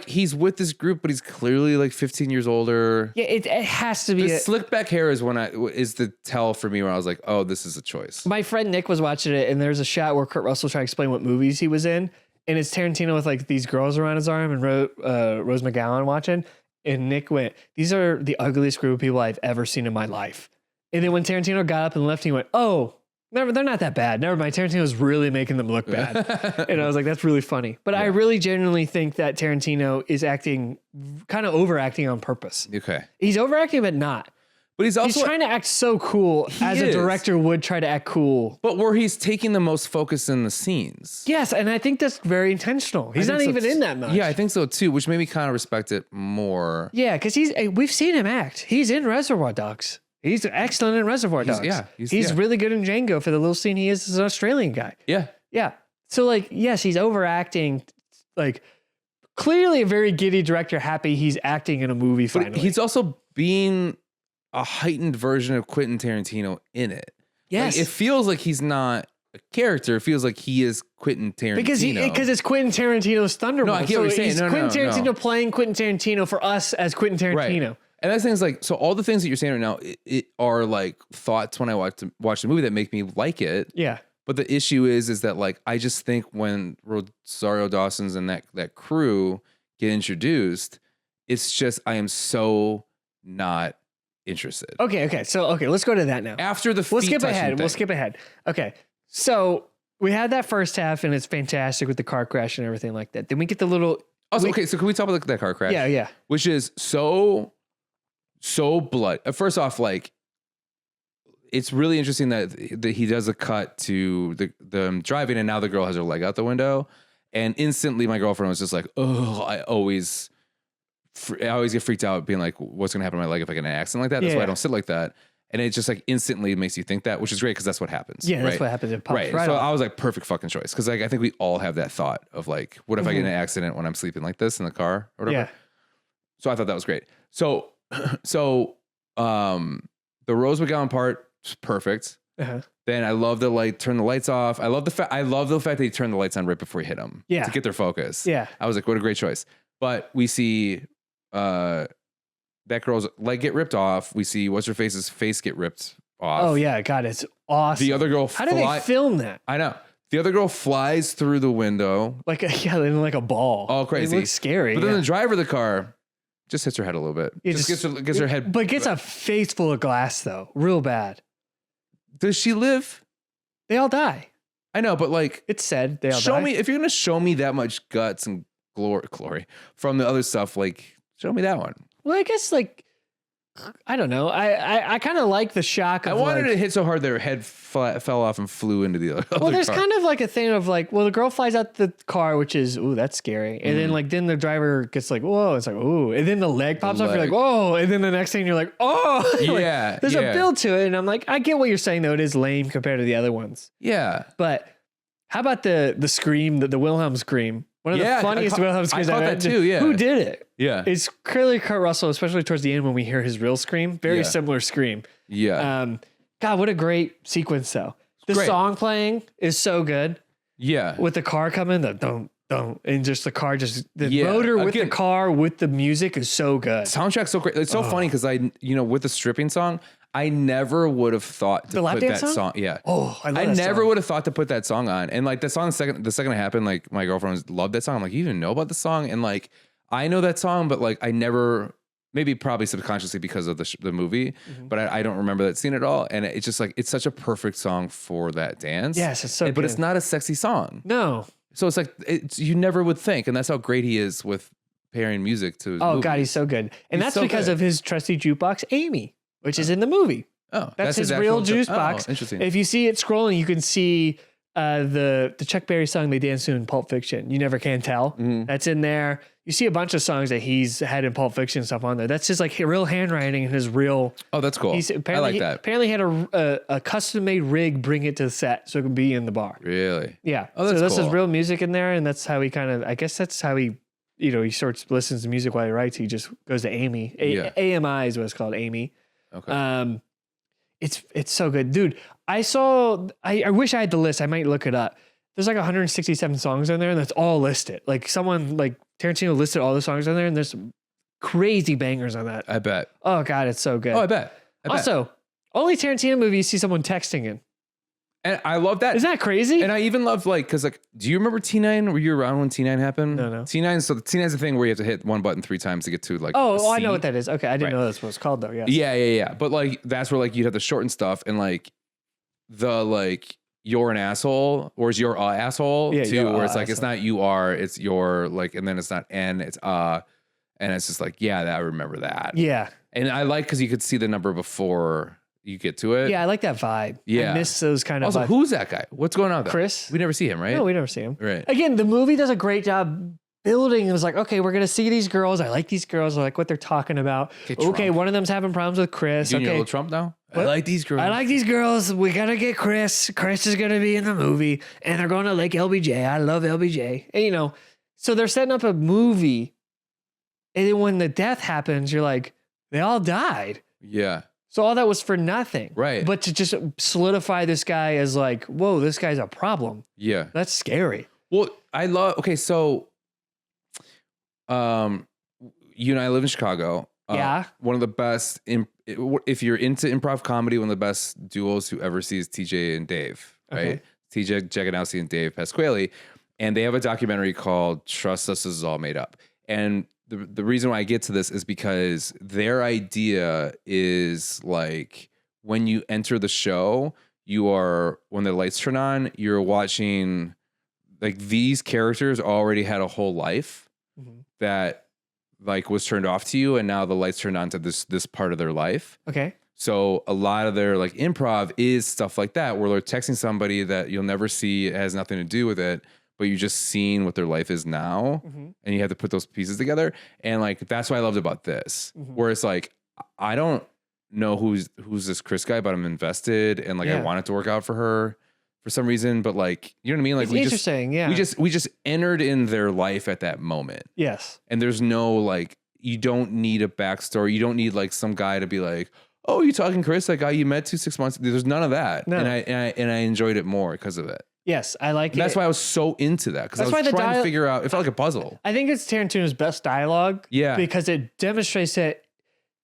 B: He's with this group, but he's clearly like 15 years older.
A: Yeah, it has to be.
B: The slick back hair is is the tell for me where I was like, oh, this is a choice.
A: My friend Nick was watching it, and there's a shot where Kurt Russell trying to explain what movies he was in, and it's Tarantino with like these girls around his arm and Rose McGowan watching, and Nick went, "These are the ugliest group of people I've ever seen in my life." And then when Tarantino got up and left, he went, "Oh, Never, they're not that bad. Never mind. Tarantino's really making them look bad. And I was like, that's really funny. But I really genuinely think that Tarantino is acting, kind of overacting on purpose.
B: Okay.
A: He's overacting, but not.
B: But he's also
A: trying to act so cool as a director would try to act cool.
B: But where he's taking the most focus in the scenes.
A: Yes, and I think that's very intentional. He's not even in that much.
B: Yeah, I think so too, which made me kind of respect it more.
A: Yeah, because we've seen him act. He's in Reservoir Dogs. He's excellent in Reservoir Dogs. He's really good in Django for the little scene he is as an Australian guy.
B: Yeah.
A: Yeah. So like, yes, he's overacting. Like, clearly a very giddy director, happy he's acting in a movie finally.
B: But he's also being a heightened version of Quentin Tarantino in it.
A: Yes.
B: Like, it feels like he's not a character. It feels like he is Quentin Tarantino.
A: Because it's Quentin Tarantino's Thunderbolt.
B: No, I get what you're saying.
A: He's Quentin Tarantino playing Quentin Tarantino for us as Quentin Tarantino.
B: Right. And that's things like, so all the things that you're saying right now, it are like thoughts when I watch the movie that make me like it.
A: Yeah.
B: But the issue is that like, I just think when Rosario Dawson's and that crew get introduced, it's just, I am so not interested.
A: Okay. So, let's go to that now.
B: After the
A: We'll skip ahead. Okay. So we had that first half and it's fantastic with the car crash and everything like that. Then we get the little.
B: Also, okay. So can we talk about that car crash?
A: Yeah.
B: Which is so blood. First off, like, it's really interesting that he does a cut to the driving and now the girl has her leg out the window. And instantly my girlfriend was just like, oh, I always get freaked out being like, what's going to happen to my leg if I get in an accident like that? That's why I don't sit like that. And it just like instantly makes you think that, which is great because that's what happens.
A: Yeah, that's what happens. It pops right
B: so
A: off.
B: I was like, perfect fucking choice. Because like, I think we all have that thought of like, what if I get in an accident when I'm sleeping like this in the car or whatever? Yeah. So I thought that was great. So the Rose McGowan part is perfect. Uh-huh. Then I love the like turn the lights off. I love the fact that he turned the lights on right before he hit him. Yeah. To get their focus. Yeah. I was like, what a great choice. But we see that girl's leg get ripped off. We see what's her face's face get ripped off.
A: Oh yeah, God, it's awesome.
B: The other girl.
A: How do they film that?
B: I know. The other girl flies through the window
A: like a ball.
B: Oh, crazy!
A: It looks scary.
B: But then the driver of the car just hits her head a little bit. Gets her head,
A: but gets a face full of glass though, real bad.
B: Does she live?
A: They all die.
B: I know, but like
A: it's said they all die.
B: Show me if you're gonna show me that much guts and glory from the other stuff. Like, show me that one.
A: Well, I guess like I don't know. I kind of like the shock.
B: I wanted to hit so hard their head fell off and flew into the other.
A: Well, there's
B: car.
A: kind of like a thing of like, well, the girl flies out the car, which is that's scary, and then the driver gets like, whoa, it's like and then the leg pops off. You're like, oh, and then the next thing you're like, oh, like, there's a build to it, and I'm like, I get what you're saying though. It is lame compared to the other ones.
B: Yeah,
A: but how about the scream, the Wilhelm scream? One of the funniest Wilhelm screams I've
B: that too. Yeah,
A: who did it?
B: Yeah,
A: it's clearly Kurt Russell, especially towards the end when we hear his real scream. Very similar scream.
B: Yeah.
A: God, what a great sequence though. The song playing is so good.
B: Yeah, with
A: the car coming, the don't, and just the car, motor with the car with the music is so good.
B: Soundtrack's so great. It's so funny because with the stripping song, I never would have thought to put that song. Yeah.
A: Oh, I
B: never would have thought to put that song on. And like the song, the second it happened, like my girlfriend loved that song. I'm like, you even know about the song? And like, I know that song, but like I never, probably subconsciously because of the movie, but I don't remember that scene at all. And it's just like, it's such a perfect song for that dance.
A: Yes, it's so good.
B: But it's not a sexy song.
A: No.
B: So it's like, you never would think. And that's how great he is with pairing music to his movies.
A: God, he's so good. And that's because of his trusty jukebox, Amy, which is in the movie.
B: Oh,
A: that's his real juice box.
B: Interesting.
A: If you see it scrolling, you can see the Chuck Berry song they dance to in Pulp Fiction. You Never Can Tell. That's in there. You see a bunch of songs that he's had in Pulp Fiction stuff on there. That's his like real handwriting and his real.
B: Oh, that's cool. I like that.
A: Apparently, he had a custom made rig bring it to the set so it could be in the bar.
B: Really?
A: Yeah.
B: Oh, that's
A: so this
B: cool.
A: is real music in there, and that's how he kind of. I guess that's how he. He sort of listens to music while he writes. He just goes to Amy. AMI is what it's called, Amy.
B: Okay.
A: It's so good, dude. I wish I had the list. I might look it up. There's like 167 songs on there, and that's all listed. Like someone like Tarantino listed all the songs on there, and there's some crazy bangers on that.
B: I bet.
A: Oh God, it's so good.
B: Oh, I bet.
A: Also, only Tarantino movie you see someone texting in.
B: And I love that.
A: Isn't that crazy?
B: And I even love because do you remember T9? Were you around when T9 happened?
A: No.
B: T9. So T9 is a thing where you have to hit one button 3 times to get to like.
A: Oh, I know what that is. Okay, I didn't know that's what it's called though. Yeah.
B: Yeah. But like that's where like you'd have to shorten stuff and like the like you're an asshole or is you're a asshole too, where it's like it's not you are, it's your like, and then it's not n, it's and it's just like I remember that.
A: Yeah,
B: and I like because you could see the number before you get to it.
A: Yeah, I like that vibe.
B: Yeah,
A: I miss those kind of.
B: Also,
A: vibes.
B: who's that guy? What's going on there?
A: Chris.
B: We never see him, right?
A: No, we never see him.
B: Right.
A: Again, the movie does a great job building. It was like, okay, we're gonna see these girls. I like these girls. I like what they're talking about. Okay, one of them's having problems with Chris.
B: You
A: okay,
B: Trump now.
A: What?
B: I like these girls.
A: I like these girls. We gotta get Chris. Chris is gonna be in the movie, and they're going to Lake LBJ. I love LBJ. And so they're setting up a movie, and then when the death happens, you're like, they all died.
B: Yeah.
A: So all that was for nothing.
B: Right.
A: But to just solidify this guy as like, whoa, this guy's a problem.
B: Yeah.
A: That's scary.
B: Well, so you and I live in Chicago.
A: Yeah.
B: One of the best, if you're into improv comedy, one of the best duos who ever sees TJ and Dave, right? Okay. TJ Jaganowski and Dave Pasquale. And they have a documentary called Trust Us, This Is All Made Up. And the reason why I get to this is because their idea is like when you enter the show, when the lights turn on, you're watching like these characters already had a whole life that like was turned off to you, and now the lights turned on to this part of their life.
A: Okay.
B: So a lot of their like improv is stuff like that, where they're texting somebody that you'll never see, it has nothing to do with it, but you're just seeing what their life is now, and you have to put those pieces together. And like that's what I loved about this, where it's like I don't know who's this Chris guy, but I'm invested, and like I want it to work out for her for some reason. But like, you know what I mean? Like we just entered in their life at that moment.
A: Yes.
B: And there's no like, you don't need a backstory. You don't need like some guy to be like, oh, you talking Chris, that guy you met 6 months. There's none of that. No. And I enjoyed it more because of it.
A: Yes, I like it.
B: That's why I was so into that, because I was trying to figure out. It felt like a puzzle.
A: I think it's Tarantino's best dialogue.
B: Yeah,
A: because it demonstrates that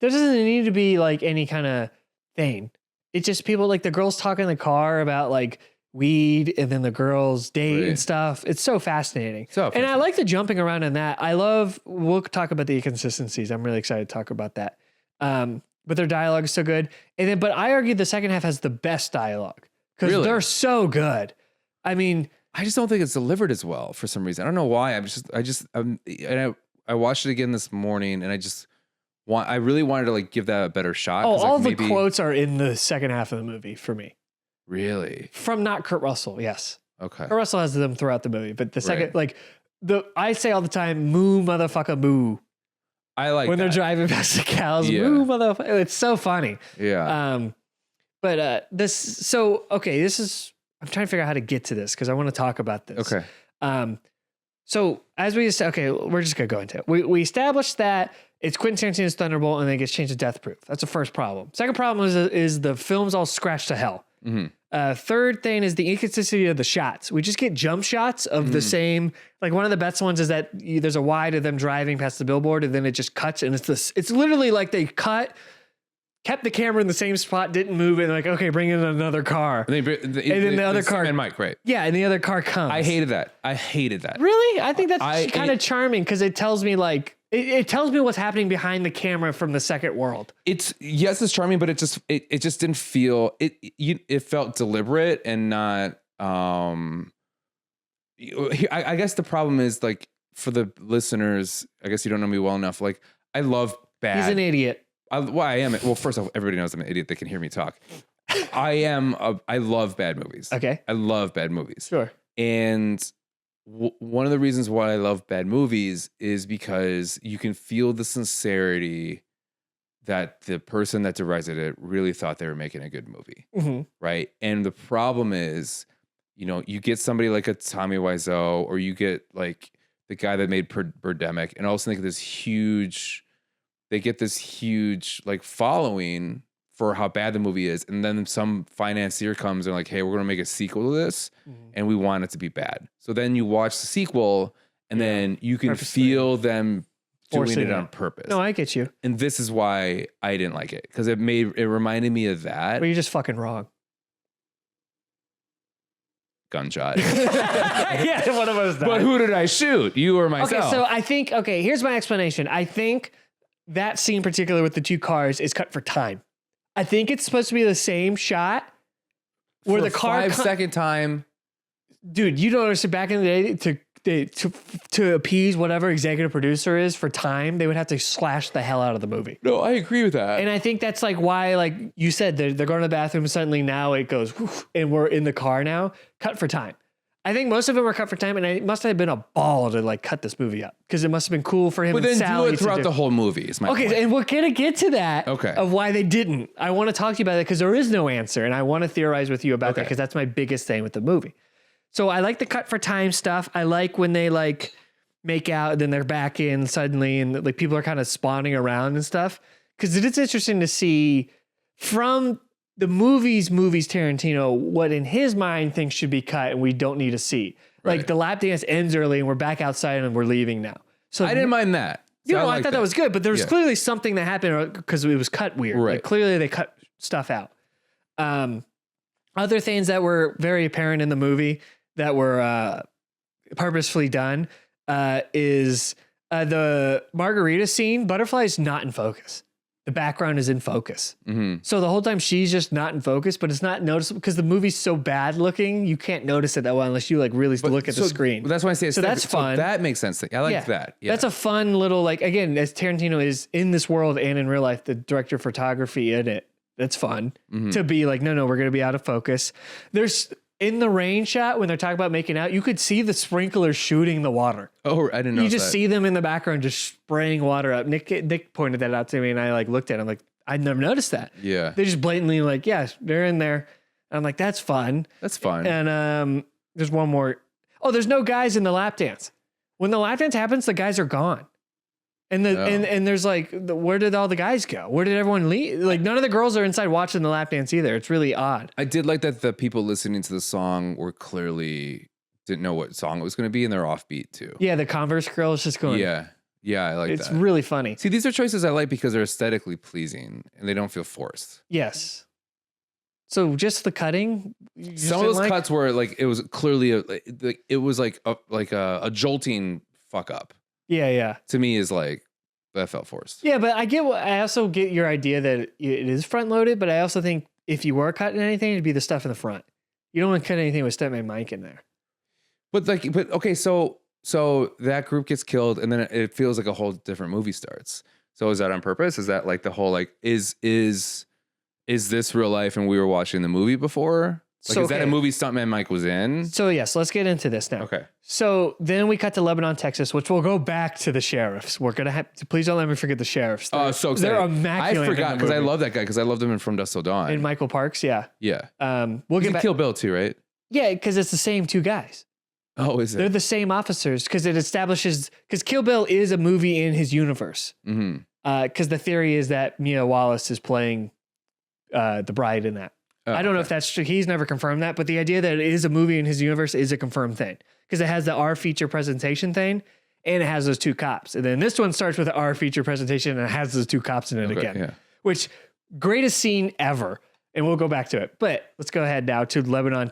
A: there doesn't need to be like any kind of thing. It's just people, like the girls talk in the car about like weed, and then the girls date and stuff. It's so fascinating. And I like the jumping around in that. We'll talk about the inconsistencies. I'm really excited to talk about that. But their dialogue is so good. But I argue the second half has the best dialogue because they're so good. I mean,
B: I just don't think it's delivered as well for some reason. I don't know why. I watched it again this morning, and I really wanted to like give that a better shot.
A: All the quotes are in the second half of the movie for me.
B: Really?
A: From not Kurt Russell, yes.
B: Okay.
A: Kurt Russell has them throughout the movie, but the second, I say all the time, moo motherfucker moo.
B: I like
A: when they're driving past the cows, moo motherfucker. It's so funny.
B: Yeah.
A: This is. I'm trying to figure out how to get to this because I want to talk about this.
B: Okay.
A: So as we said, we're just gonna go into it. We established that it's Quentin Tarantino's Thunderbolt, and then it gets changed to Death Proof. That's the first problem. Second problem is the film's all scratched to hell. Third thing is the inconsistency of the shots. We just get jump shots of the same. Like one of the best ones is that there's a wide of them driving past the billboard, and then it just cuts, and it's literally like they kept the camera in the same spot, didn't move it, and like, okay, bring in another car.
B: And
A: then the other car.
B: And Mike, right.
A: Yeah, and the other car comes.
B: I hated that.
A: Really? I think that's kind of charming because it tells me like, it tells me what's happening behind the camera from the second world.
B: It's charming, but it just didn't feel, it felt deliberate and not, I guess the problem is like, for the listeners, I guess you don't know me well enough. Like, I love bad.
A: He's an idiot.
B: I am. Well, first off, everybody knows I'm an idiot. They can hear me talk. I love bad movies.
A: Okay.
B: I love bad movies.
A: Sure.
B: And one of the reasons why I love bad movies is because you can feel the sincerity that the person that directed it really thought they were making a good movie. Right. And the problem is, you get somebody like a Tommy Wiseau, or you get like the guy that made Birdemic, and also think they get this huge like following for how bad the movie is, and then some financier comes and like, hey, we're gonna make a sequel to this, and we want it to be bad. So then you watch the sequel, and then you can feel them doing it on purpose.
A: No, I get you.
B: And this is why I didn't like it, because it reminded me of that.
A: But you're just fucking wrong.
B: Gunshot.
A: Yeah, one of us died.
B: But who did I shoot? You or myself?
A: Okay, so I think, here's my explanation. I think that scene, particularly with the two cars, is cut for time. I think it's supposed to be the same shot, where
B: for
A: the car
B: 5-second time.
A: Dude, you don't understand. Back in the day, to appease whatever executive producer is for time, they would have to slash the hell out of the movie.
B: No, I agree with that.
A: And I think that's like why, like you said, they're going to the bathroom. Suddenly now it goes, whoosh, and we're in the car now. Cut for time. I think most of them were cut for time, and it must have been a ball to like cut this movie up because it must have been cool for him.
B: But
A: and
B: then
A: Sally
B: do it throughout the whole movie. Is my point.
A: And we're gonna get to that.
B: Okay.
A: Of why they didn't. I want to talk to you about it because there is no answer, and I want to theorize with you about that because that's my biggest thing with the movie. So I like the cut for time stuff. I like when they like make out and then they're back in suddenly, and like people are kind of spawning around and stuff because it is interesting to see from the movies Tarantino what in his mind things should be cut and we don't need to see.
B: Right.
A: Like the lap dance ends early and we're back outside and we're leaving now. So
B: I didn't mind that.
A: You know, I thought that was good, but there was clearly something that happened because it was cut weird.
B: Right.
A: Like clearly they cut stuff out. Other things that were very apparent in the movie that were purposefully done is the margarita scene. Butterfly is not in focus. The background is in focus. Mm-hmm. So the whole time she's just not in focus, but it's not noticeable because the movie's so bad looking. You can't notice it that well unless you like really look at the screen.
B: That's why I say it's
A: that's fun.
B: That makes sense. I like that. Yeah.
A: That's a fun little, like, again, as Tarantino is in this world and in real life, the director of photography in it. That's fun to be like, no, we're going to be out of focus. There's in the rain shot when they're talking about making out, you could see the sprinklers shooting the water.
B: Oh, I didn't know.
A: You just see them in the background just spraying water up. Nick pointed that out to me and I like looked at him like, I never noticed that.
B: Yeah.
A: They just blatantly like, yeah, they're in there. And I'm like, that's fun.
B: That's fun.
A: And there's one more. Oh, there's no guys in the lap dance. When the lap dance happens, the guys are gone. And and there's like, where did all the guys go? Where did everyone leave? Like none of the girls are inside watching the lap dance either. It's really odd.
B: I did like that the people listening to the song were clearly didn't know what song it was going to be, and they're offbeat too.
A: Yeah, the Converse girl is just going.
B: Yeah, I like that.
A: It's really funny.
B: See, these are choices I like because they're aesthetically pleasing and they don't feel forced.
A: Yes. So just the cutting.
B: Some of those cuts were like it was clearly a jolting fuck up.
A: Yeah.
B: To me, is like that felt forced.
A: Yeah, but I also get your idea that it is front loaded, but I also think if you were cutting anything, it'd be the stuff in the front. You don't want to cut anything with Stepman Mike in there. But
B: okay, so that group gets killed, and then it feels like a whole different movie starts. So is that on purpose? Is that like the whole like is this real life and we were watching the movie before? Like, is that a movie Stuntman Mike was in?
A: So yes, let's get into this now.
B: Okay.
A: So then we cut to Lebanon, Texas, which we'll go back to the sheriffs. We're gonna have to, please don't let me forget the sheriffs.
B: Oh, so excited.
A: They're immaculate.
B: I forgot because I love that guy because I loved him in From Dusk Till Dawn.
A: And Michael Parks, yeah.
B: Yeah.
A: We'll get back.
B: Kill Bill too, right?
A: Yeah, because it's the same two guys.
B: Oh, is it?
A: They're the same officers because it establishes because Kill Bill is a movie in his universe. Because the theory is that Mia Wallace is playing the bride in that. Oh, I don't know if that's true. He's never confirmed that, but the idea that it is a movie in his universe is a confirmed thing because it has the R feature presentation thing and it has those two cops. And then this one starts with the R feature presentation and it has those two cops in it again, which greatest scene ever. And we'll go back to it, but let's go ahead now to Lebanon,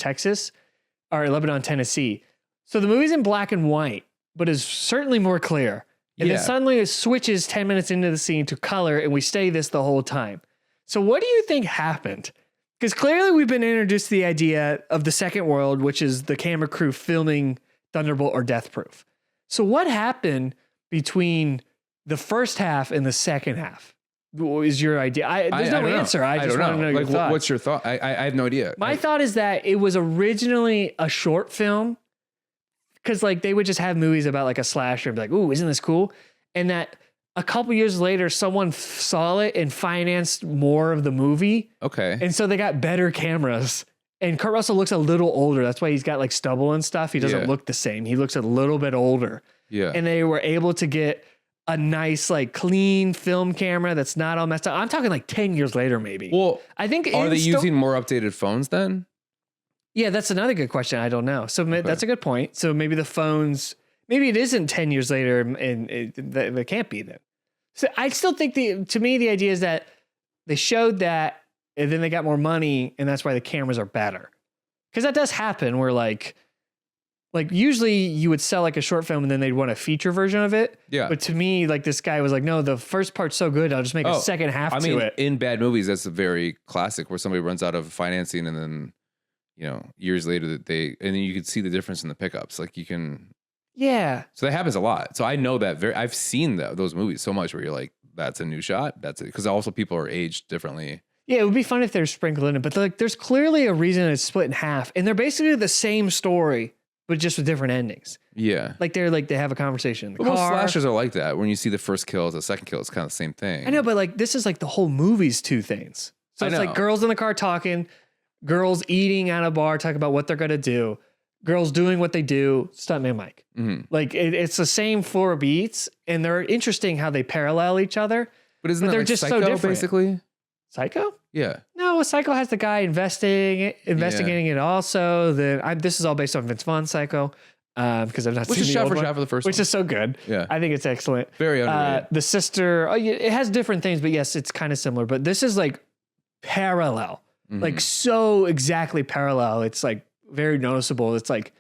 A: Tennessee. So the movie's in black and white, but is certainly more clear. And then suddenly it switches 10 minutes into the scene to color and we stay this the whole time. So what do you think happened? Because clearly we've been introduced to the idea of the second world, which is the camera crew filming Thunderbolt or Death Proof. So what happened between the first half and the second half? What is your idea? There's no answer. I just want to know your thoughts.
B: What's your thought? I have no idea.
A: My thought is that it was originally a short film because like they would just have movies about like a slasher and be like, ooh, isn't this cool? And that a couple years later, someone saw it and financed more of the movie.
B: Okay.
A: And so they got better cameras. And Kurt Russell looks a little older. That's why he's got like stubble and stuff. He doesn't look the same. He looks a little bit older.
B: Yeah.
A: And they were able to get a nice, like clean film camera that's not all messed up. I'm talking like 10 years later, maybe.
B: Well,
A: I think
B: are they using more updated phones then?
A: Yeah, that's another good question. I don't know. So that's a good point. So maybe the phones, maybe it isn't 10 years later and it can't be then. So I still think to me, the idea is that they showed that and then they got more money and that's why the cameras are better. Because that does happen where like usually you would sell like a short film and then they'd want a feature version of it.
B: Yeah.
A: But to me, like this guy was like, no, the first part's so good. I'll just make a second half to it.
B: In bad movies, that's a very classic where somebody runs out of financing and then years later and then you could see the difference in the pickups. Like you can.
A: Yeah.
B: So that happens a lot. So I know that I've seen those movies so much where you're like, that's a new shot. That's it. Because also people are aged differently.
A: Yeah, it would be fun if they're sprinkled in it, but like, there's clearly a reason it's split in half, and they're basically the same story, but just with different endings.
B: Yeah,
A: like they have a conversation in the car.
B: Most slashers are like that. When you see the first kill, the second kill, it's kind of the same thing.
A: I know, but like this is like the whole movie's two things. So it's like girls in the car talking, girls eating at a bar talking about what they're gonna do, girls doing what they do. Stuntman Mike.
B: Mm-hmm.
A: Like it's the same 4 beats, and they're interesting how they parallel each other.
B: But isn't that
A: they're
B: like
A: just
B: Psycho,
A: so different.
B: Basically?
A: Psycho?
B: Yeah.
A: No, Psycho has the guy investigating it also. This is all based on Vince Vaughn's Psycho. Because I've not seen the old one,
B: shot for the first
A: which
B: one.
A: is so good.
B: Yeah.
A: I think it's excellent.
B: Very underrated.
A: The sister, it has different things, but yes, it's kind of similar. But this is like parallel, like so exactly parallel. It's like very noticeable. It's like,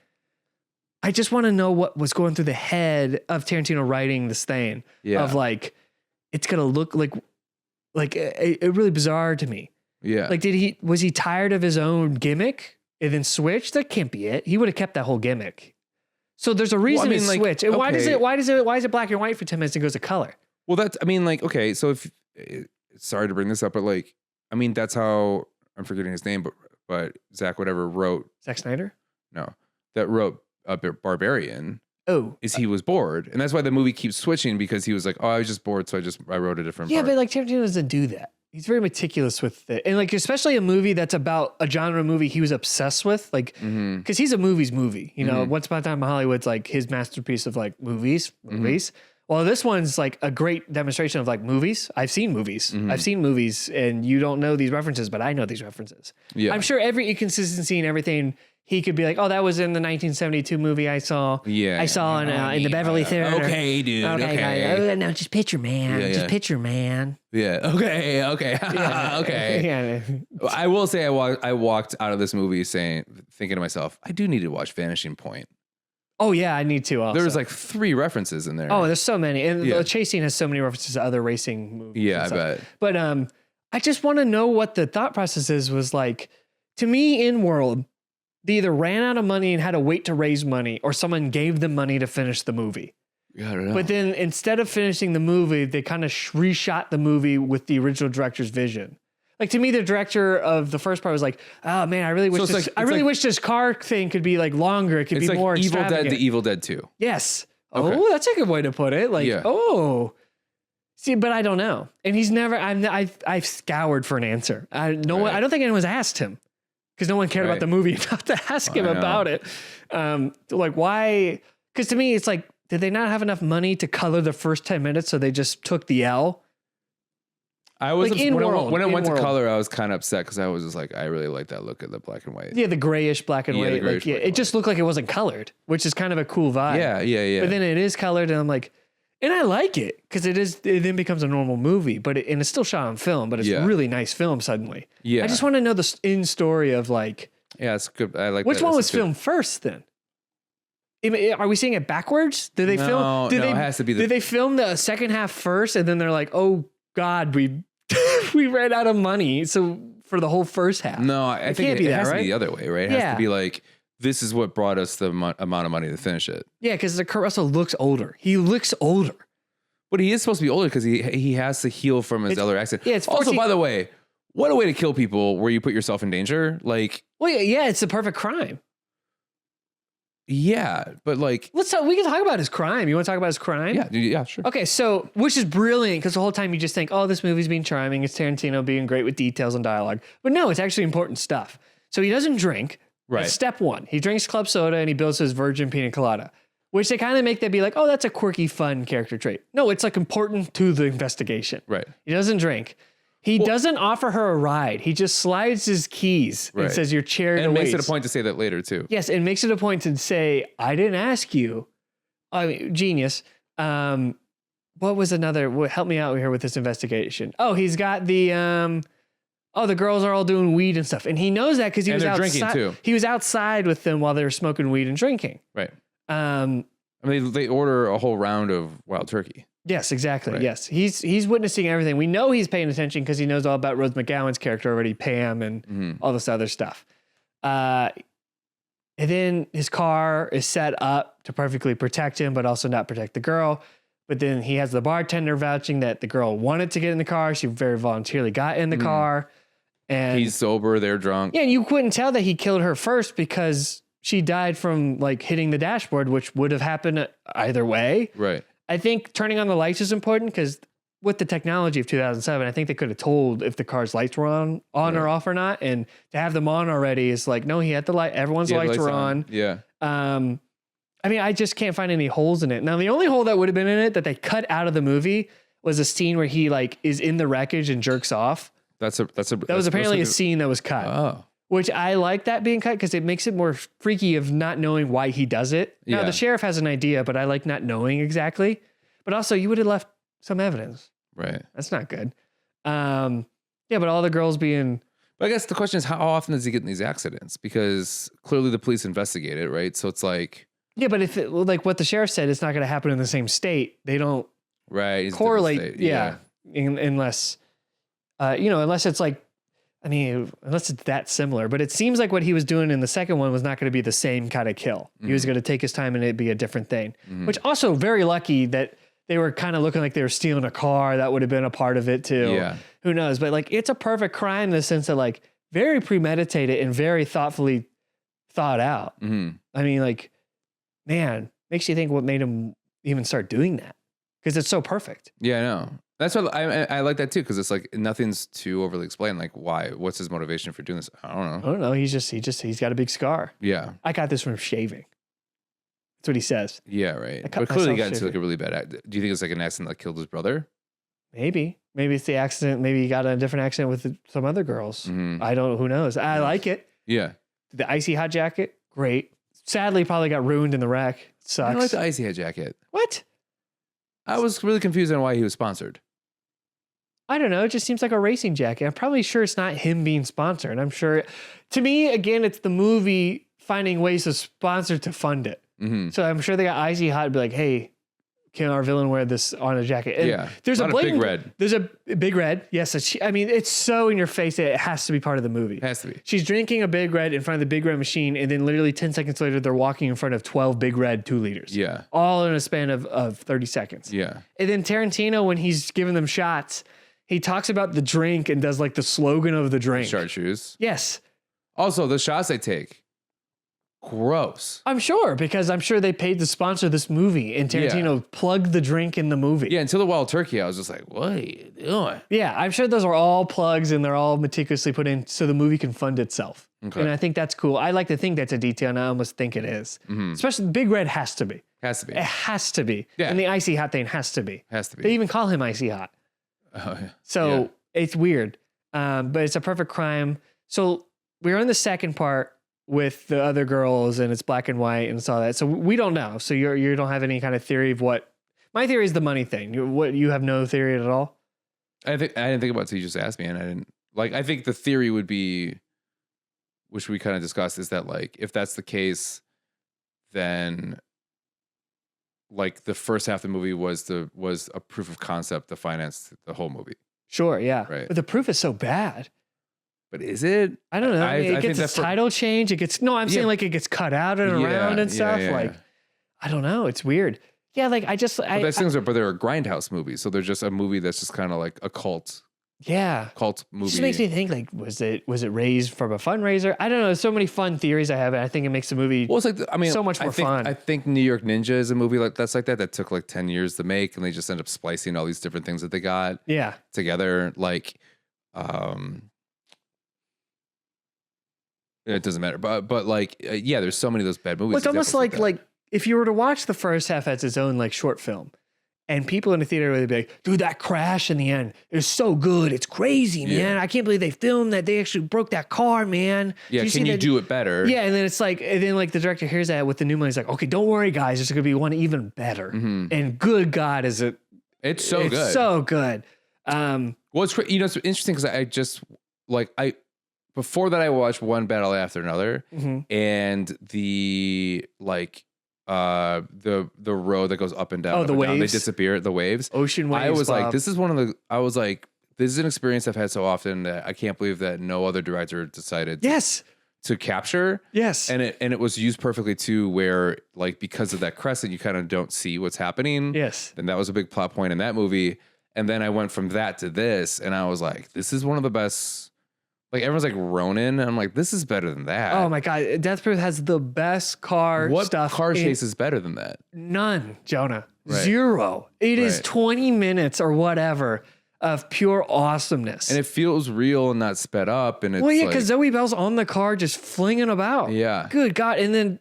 A: I just want to know what was going through the head of Tarantino writing this thing.
B: Yeah.
A: Of like, it's gonna look like it really bizarre to me.
B: Yeah.
A: Like, was he tired of his own gimmick and then switched? That can't be it. He would have kept that whole gimmick. So there's a reason to switch. And why is it black and white for 10 minutes and goes to color?
B: Well, okay. So sorry to bring this up, but like, I mean, that's how, I'm forgetting his name, but Zack wrote.
A: Zack Snyder?
B: No, that wrote Barbarian.
A: Oh,
B: he was bored, and that's why the movie keeps switching, because he was like, "Oh, I was just bored, so I wrote a different."
A: Yeah,
B: part.
A: but like Tarantino doesn't do that. He's very meticulous with it, and like especially a movie that's about a genre movie he was obsessed with, like because he's a movie. You know, Once Upon a Time in Hollywood's like his masterpiece of like movies. Well, this one's like a great demonstration of like movies. I've seen movies. And you don't know these references, but I know these references. Yeah, I'm sure every inconsistency and everything. He could be like, oh, that was in the 1972 movie I saw. Yeah. I saw in the Beverly Theater.
B: Okay, dude. Okay.
A: No, just picture, man.
B: Yeah,
A: just picture, man.
B: Yeah. Okay.
A: Yeah.
B: Okay.
A: Yeah.
B: I will say I walked out of this movie thinking to myself, I do need to watch Vanishing Point.
A: Oh, yeah, I need to also.
B: There was like 3 references in there.
A: Oh, there's so many. And the chase scene has so many references to other racing movies.
B: Yeah, I bet.
A: But I just want to know what the thought process was like. To me, in World, they either ran out of money and had to wait to raise money, or someone gave them money to finish the movie.
B: Yeah, I don't know.
A: But then instead of finishing the movie, they kind of reshot the movie with the original director's vision. Like to me, the director of the first part was like, "Oh man, I really wish this car thing could be like longer. It could be more extravagant."
B: Evil Dead, the Evil Dead 2.
A: Yes.
B: Okay.
A: Oh, that's a good way to put it. Like, See, but I don't know. And he's never. I've scoured for an answer. I don't think anyone's asked him. Because no one cared about the movie enough to ask him about it. Like, why? Because to me, it's like, did they not have enough money to color the first 10 minutes, so they just took the L?
B: I was like when it went to color, I was kind of upset because I was just like, I really like that look at the black and white.
A: Yeah, the grayish black and white. Like, it just looked like it wasn't colored, which is kind of a cool vibe.
B: Yeah.
A: But then it is colored, and I'm like, and I like it because it then becomes a normal movie, but and it's still shot on film, but it's really nice film suddenly. Yeah. I just want to know the in story of like.
B: Yeah, it's good. I like
A: which one was filmed first then? Are we seeing it backwards? Did they film?
B: It has to be.
A: Did they film the second half first, and then they're like, "Oh God, we ran out of money," so for the whole first half?
B: No, I think it has to be the other way, right? It has to be like, this is what brought us the amount of money to finish it. Yeah,
A: because Kurt Russell looks older. He looks older.
B: But he is supposed to be older because he has to heal from his other accident. Yeah, it's 14. Also, by the way, what a way to kill people where you put yourself in danger. Like,
A: well, yeah, it's the perfect crime.
B: Yeah, but like,
A: we can talk about his crime. You want to talk about his crime?
B: Yeah, sure.
A: Okay, so which is brilliant because the whole time you just think, oh, this movie's being charming. It's Tarantino being great with details and dialogue. But no, it's actually important stuff. So he doesn't drink.
B: Right.
A: That's step one. He drinks club soda and he builds his virgin pina colada, which they kind of make that be like, oh, that's a quirky, fun character trait. No, it's like important to the investigation.
B: Right.
A: He doesn't drink. He doesn't offer her a ride. He just slides his keys and says, your chair awaits.
B: And makes it a point to say that later, too.
A: Yes, and makes it a point to say, I didn't ask you. I mean, genius. What was another? Help me out here with this investigation. Oh, he's got the... the girls are all doing weed and stuff. And he knows that because he was outside. Drinking, too. He was outside with them while they were smoking weed and drinking.
B: Right. I mean, they order a whole round of wild turkey.
A: Yes, exactly. Right. Yes. He's witnessing everything. We know he's paying attention because he knows all about Rose McGowan's character already, Pam, and all this other stuff. And then his car is set up to perfectly protect him, but also not protect the girl. But then he has the bartender vouching that the girl wanted to get in the car. She very voluntarily got in the car. And
B: he's sober, they're drunk.
A: Yeah, and you couldn't tell that he killed her first because she died from like hitting the dashboard, which would have happened either way.
B: Right.
A: I think turning on the lights is important because with the technology of 2007, I think they could have told if the car's lights were on or off or not. And to have them on already is like, no, he had the light. Everyone's lights were on.
B: Yeah.
A: I mean, I just can't find any holes in it. Now, the only hole that would have been in it that they cut out of the movie was a scene where he like is in the wreckage and jerks off. That was apparently a scene that was cut.
B: Oh.
A: Which I like that being cut because it makes it more freaky of not knowing why he does it. Now, the sheriff has an idea, but I like not knowing exactly. But also, you would have left some evidence.
B: Right.
A: That's not good. Yeah, but all the girls being...
B: But I guess the question is, how often does he get in these accidents? Because clearly the police investigate it, right? So it's like...
A: Yeah, but if it, like what the sheriff said, it's not going to happen in the same state. They don't correlate. Yeah. Unless, unless it's like, I mean, unless it's that similar. But it seems like what he was doing in the second one was not going to be the same kind of kill. He was going to take his time and it'd be a different thing. Which also very lucky that they were kind of looking like they were stealing a car. That would have been a part of it too.
B: Yeah.
A: Who knows? But like, it's a perfect crime in the sense that like very premeditated and very thoughtfully thought out. I mean, like, man, makes you think what made him even start doing that because it's so perfect.
B: Yeah, I know. That's what I like that too because it's like nothing's too overly explained. Like, why? What's his motivation for doing this? I don't know. He's got a big scar. Yeah,
A: I got this from shaving. That's what he says.
B: Yeah, right. But clearly, he got into like a really bad accident. Do you think it's like an accident that killed his brother?
A: Maybe it's the accident. Maybe he got in a different accident with some other girls. I don't. Who knows? I like it.
B: Yeah.
A: The icy hot jacket, great. Sadly, probably got ruined in the wreck. Sucks.
B: I don't like the icy hot jacket.
A: What?
B: I was really confused on why he was sponsored.
A: I don't know. It just seems like a racing jacket. I'm probably sure it's not him being sponsored. I'm sure. To me, again, it's the movie finding ways to sponsor to fund it. So I'm sure they got icy hot and be like, hey, can our villain wear this on a jacket? And there's a blatant, big red. There's a big red. Yes. I mean, it's so in your face that it has to be part of the movie.
B: It has to be.
A: She's drinking a big red in front of the big red machine. And then literally 10 seconds later, they're walking in front of 12 big red 2 liters.
B: Yeah.
A: All in a span of 30 seconds.
B: Yeah.
A: And then Tarantino, when he's giving them shots, he talks about the drink and does like the slogan of the drink.
B: Chartreuse.
A: Yes.
B: Also, the shots they take. Gross.
A: I'm sure, because I'm sure they paid to sponsor this movie and Tarantino plugged the drink in the movie.
B: Yeah, until the Wild Turkey, I was just like, what are you doing?
A: Yeah, I'm sure those are all plugs and they're all meticulously put in so the movie can fund itself. Okay. And I think that's cool. I like to think that's a detail and I almost think it is. Especially the Big Red has to be.
B: Has to be.
A: It has to be.
B: Yeah.
A: And the icy hot thing has to be.
B: Has to be.
A: They even call him icy hot.
B: Oh, yeah.
A: So it's weird. But it's a perfect crime. So we're in the second part with the other girls and it's black and white and all that. So we don't know. So you don't have any kind of theory of what my theory is. The money thing. You have no theory at all.
B: I didn't think about it until you just asked me, and I didn't like. I think the theory would be, which we kind of discussed, is that like if that's the case, then like the first half of the movie was a proof of concept to finance the whole movie.
A: Sure, yeah,
B: right.
A: But the proof is so bad.
B: But is it?
A: I don't know. It gets its title change. It gets I'm saying like it gets cut out and around and stuff. Like I don't know. It's weird. Yeah, like but
B: they're a grindhouse movie, so they're just a movie that's just kind of like a cult.
A: Yeah,
B: cult movie. It
A: just makes me think like was it raised from a fundraiser? I don't know. There's so many fun theories I have, and I think it makes the movie. Well, it's like so much more fun.
B: I think New York Ninja is a movie like that took like 10 years to make, and they just end up splicing all these different things that they got together. Like, it doesn't matter, but like there's so many of those bad movies.
A: Well, it's almost like if you were to watch the first half as its own like short film, and people in the theater would be like, "Dude, that crash in the end is so good, it's crazy, man! I can't believe they filmed that. They actually broke that car, man."
B: Yeah, can you do it better?
A: Yeah, and then it's like, the director hears that with the new one, he's like, "Okay, don't worry, guys, there's gonna be one even better." And good God, is it?
B: It's so good,
A: so good.
B: Well, it's it's interesting because I just before that I watched one battle after another, and the road that goes up and down.
A: Oh, the waves.
B: Down, they disappear. The waves.
A: Ocean waves.
B: I was like, this is an experience I've had so often that I can't believe that no other director decided.
A: Yes.
B: to capture.
A: Yes.
B: And it was used perfectly too, where like because of that crescent, you kind of don't see what's happening.
A: Yes.
B: And that was a big plot point in that movie. And then I went from that to this, and I was like, this is one of the best. Like everyone's like Ronin, and I'm like, this is better than that.
A: Oh my God. Death Proof has the best car stuff.
B: What car chase is better than that?
A: None, Jonah.
B: Right.
A: Zero. It is 20 minutes or whatever of pure awesomeness.
B: And it feels real and not sped up. And it's
A: well, yeah, because Zoe Bell's on the car just flinging about.
B: Yeah.
A: Good God. And then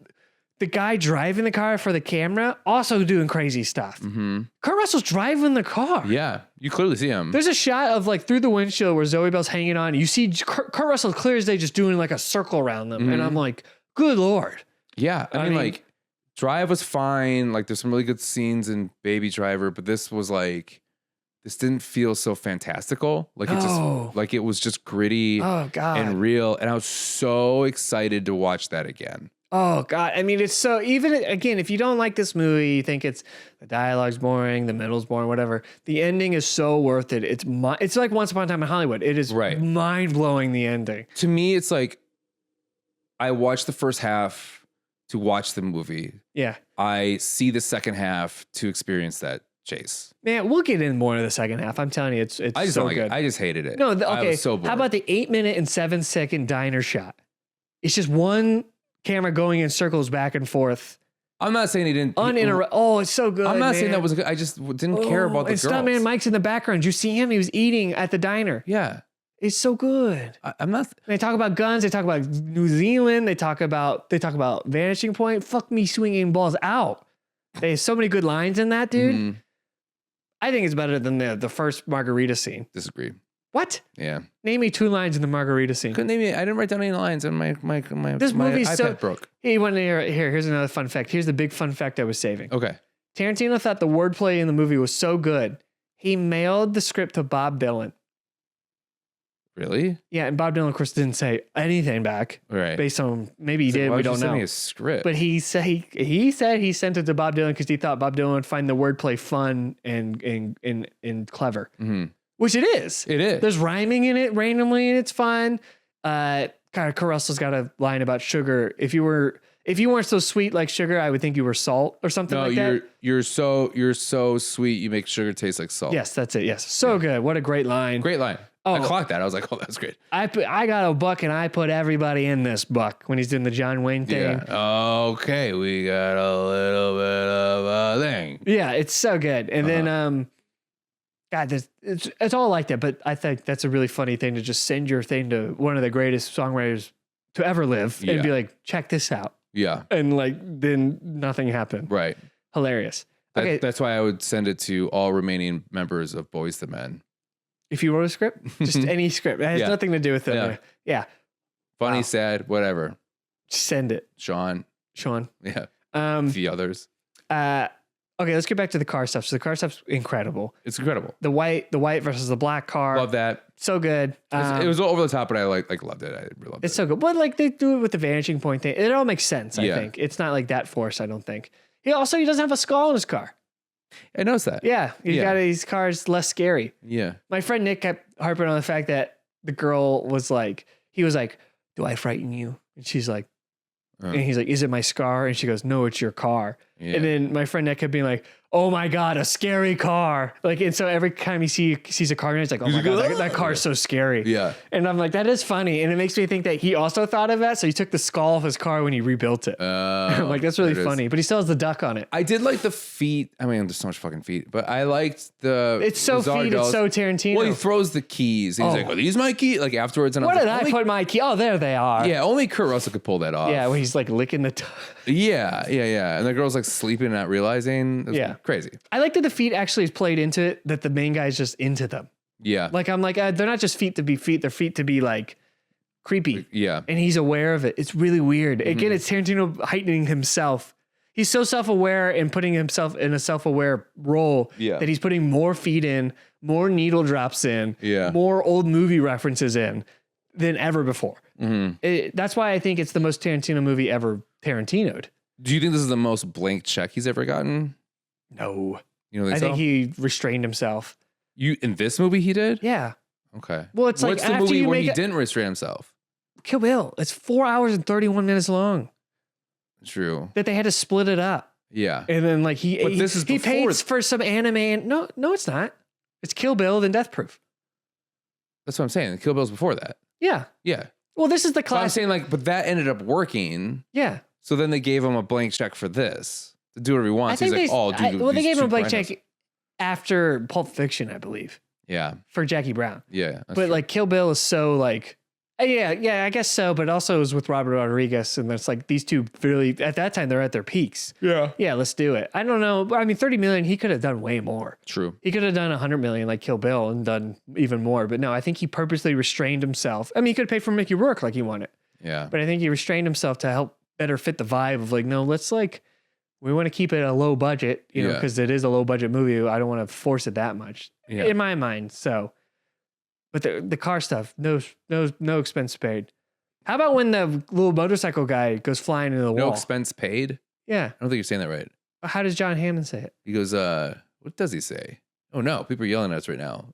A: the guy driving the car for the camera also doing crazy stuff.
B: Mm-hmm.
A: Kurt Russell's driving the car.
B: Yeah. You clearly see him.
A: There's a shot of like through the windshield where Zoe Bell's hanging on. You see Kurt Russell clear as day just doing like a circle around them.
B: Mm-hmm.
A: And I'm like, good Lord.
B: Yeah. I mean, like, Drive was fine. Like, there's some really good scenes in Baby Driver, but this was like, this didn't feel so fantastical. Like, it just, like, it was just gritty and real. And I was so excited to watch that again.
A: Oh God. I mean, it's so, even again, if you don't like this movie, you think it's the dialogue's boring, the middle's boring, whatever, the ending is so worth it. It's like Once Upon a Time in Hollywood. It is mind blowing, the ending.
B: To me, it's like, I watched the first half to watch the movie.
A: Yeah.
B: I see the second half to experience that chase.
A: Man, we'll get in more of the second half. I'm telling you, it's
B: I just
A: so
B: don't like
A: good.
B: it. I just hated it.
A: No, okay.
B: I was so bored.
A: How about the 8-minute and 7-second diner shot? It's just one camera going in circles back and forth.
B: I'm not saying he didn't.
A: Oh, it's so good.
B: I'm not
A: man.
B: saying that was good. I just didn't care about the girls.
A: And Stuntman Mike's in the background. Did you see him? He was eating at the diner.
B: Yeah.
A: It's so good.
B: I'm not.
A: They talk about guns. They talk about New Zealand. They talk about Vanishing Point. Fuck me swinging balls out. They have so many good lines in that, dude.
B: Mm-hmm.
A: I think it's better than the first margarita scene.
B: Disagree.
A: What?
B: Yeah.
A: Name me 2 lines in the margarita scene.
B: Couldn't name me. I didn't write down any lines, and my
A: this movie's
B: iPad broke.
A: Hey, you want to hear? Here's another fun fact. Here's the big fun fact I was saving.
B: Okay.
A: Tarantino thought the wordplay in the movie was so good, he mailed the script to Bob Dylan.
B: Really?
A: Yeah, and Bob Dylan, of course, didn't say anything back.
B: Right.
A: Based on maybe he did, we don't know.
B: Send me a script.
A: But he said he sent it to Bob Dylan because he thought Bob Dylan would find the wordplay fun and clever, which it is.
B: It is.
A: There's rhyming in it randomly, and it's fun. Kurt Russell's got a line about sugar. If you weren't so sweet like sugar, I would think you were salt or something like that.
B: You're so sweet. You make sugar taste like salt.
A: Yes, that's it. Yes, so good. What a great line.
B: Great line. Oh, I clocked that. I was like, oh, that's great.
A: I got a buck and I put everybody in this buck when he's doing the John Wayne thing.
B: Yeah. Okay, we got a little bit of a thing.
A: Yeah, it's so good. And then, God, it's all like that. But I think that's a really funny thing to just send your thing to one of the greatest songwriters to ever live and be like, check this out.
B: Yeah.
A: And like, then nothing happened.
B: Right.
A: Hilarious. Okay.
B: That's why I would send it to all remaining members of Boys II Men.
A: If you wrote a script, just any script. It has nothing to do with it. Yeah.
B: Funny, sad, whatever.
A: Send it.
B: Sean. Yeah. The others.
A: Okay, let's get back to the car stuff. So the car stuff's incredible.
B: It's incredible.
A: The white versus the black car.
B: Love that.
A: So good.
B: It was over the top, but I like loved it. I really loved it.
A: It's so good. But like they do it with the vanishing point thing. It all makes sense, I think. It's not like that forced, I don't think. He doesn't have a skull in his car.
B: I noticed that.
A: Yeah. Got his car's less scary.
B: Yeah.
A: My friend Nick kept harping on the fact that the girl was like, he was like, do I frighten you? And she's like, and he's like, is it my scar? And she goes, no, it's your car. Yeah. And then my friend Nick kept being like, oh my God, a scary car. Like, and so every time he sees a car, he's like, oh my God, that car's so scary.
B: Yeah.
A: And I'm like, that is funny. And it makes me think that he also thought of that. So he took the skull of his car when he rebuilt it. I'm like, that's really funny. But he still has the duck on it.
B: I did like the feet. I mean, there's so much fucking feet, but I liked the.
A: It's so feet. It's so Tarantino.
B: Well, he throws the keys. And he's like, are these my keys? Like afterwards. And
A: where did I put my key? Oh, there they are.
B: Yeah. Only Kurt Russell could pull that off.
A: Yeah. When he's like licking the.
B: Yeah. And the girl's like sleeping and not realizing. It was crazy.
A: I like that the feet actually is played into it, that the main guy's just into them.
B: Yeah.
A: Like, I'm like, they're not just feet to be feet. They're feet to be like creepy.
B: Yeah.
A: And he's aware of it. It's really weird. Again, it's Tarantino heightening himself. He's so self-aware and putting himself in a self-aware role that he's putting more feet in, more needle drops in, more old movie references in than ever before. That's why I think it's the most Tarantino movie ever Tarantino'd.
B: Do you think this is the most blank check he's ever gotten?
A: No.
B: You know,
A: I think he restrained himself.
B: In this movie he did?
A: Yeah.
B: Okay.
A: Well, it's
B: what's
A: like
B: the movie where he didn't restrain himself?
A: Kill Bill. It's 4 hours and 31 minutes long.
B: True.
A: That they had to split it up.
B: Yeah.
A: And then like he paid for some anime. And no, it's not. It's Kill Bill, then Death Proof.
B: That's what I'm saying. Kill Bill's before that.
A: Yeah.
B: Yeah.
A: Well, this is the classic.
B: So I'm saying like, but that ended up working.
A: Yeah.
B: So then they gave him a blank check for this to do whatever he wants. He's like, oh, dude.
A: Well, they gave him a blank check after Pulp Fiction, I believe.
B: Yeah.
A: For Jackie Brown.
B: Yeah.
A: But true. Like Kill Bill is so like, yeah, I guess so. But also it was with Robert Rodriguez. And it's like these two really, at that time, they're at their peaks. Yeah. Yeah, let's do it. I don't know. I mean, 30 million, he could have done way more.
B: True.
A: He could have done 100 million like Kill Bill and done even more. But no, I think he purposely restrained himself. I mean, he could have paid for Mickey Rourke like he wanted.
B: Yeah.
A: But I think he restrained himself to help better fit the vibe of like, no, let's like, we want to keep it a low budget, you know, because it is a low budget movie. I don't want to force it that much in my mind. So, but the car stuff, no expense paid. How about when the little motorcycle guy goes flying into the wall?
B: No expense paid?
A: Yeah.
B: I don't think you're saying that right.
A: How does John Hammond say it?
B: He goes, what does he say? Oh no, people are yelling at us right now.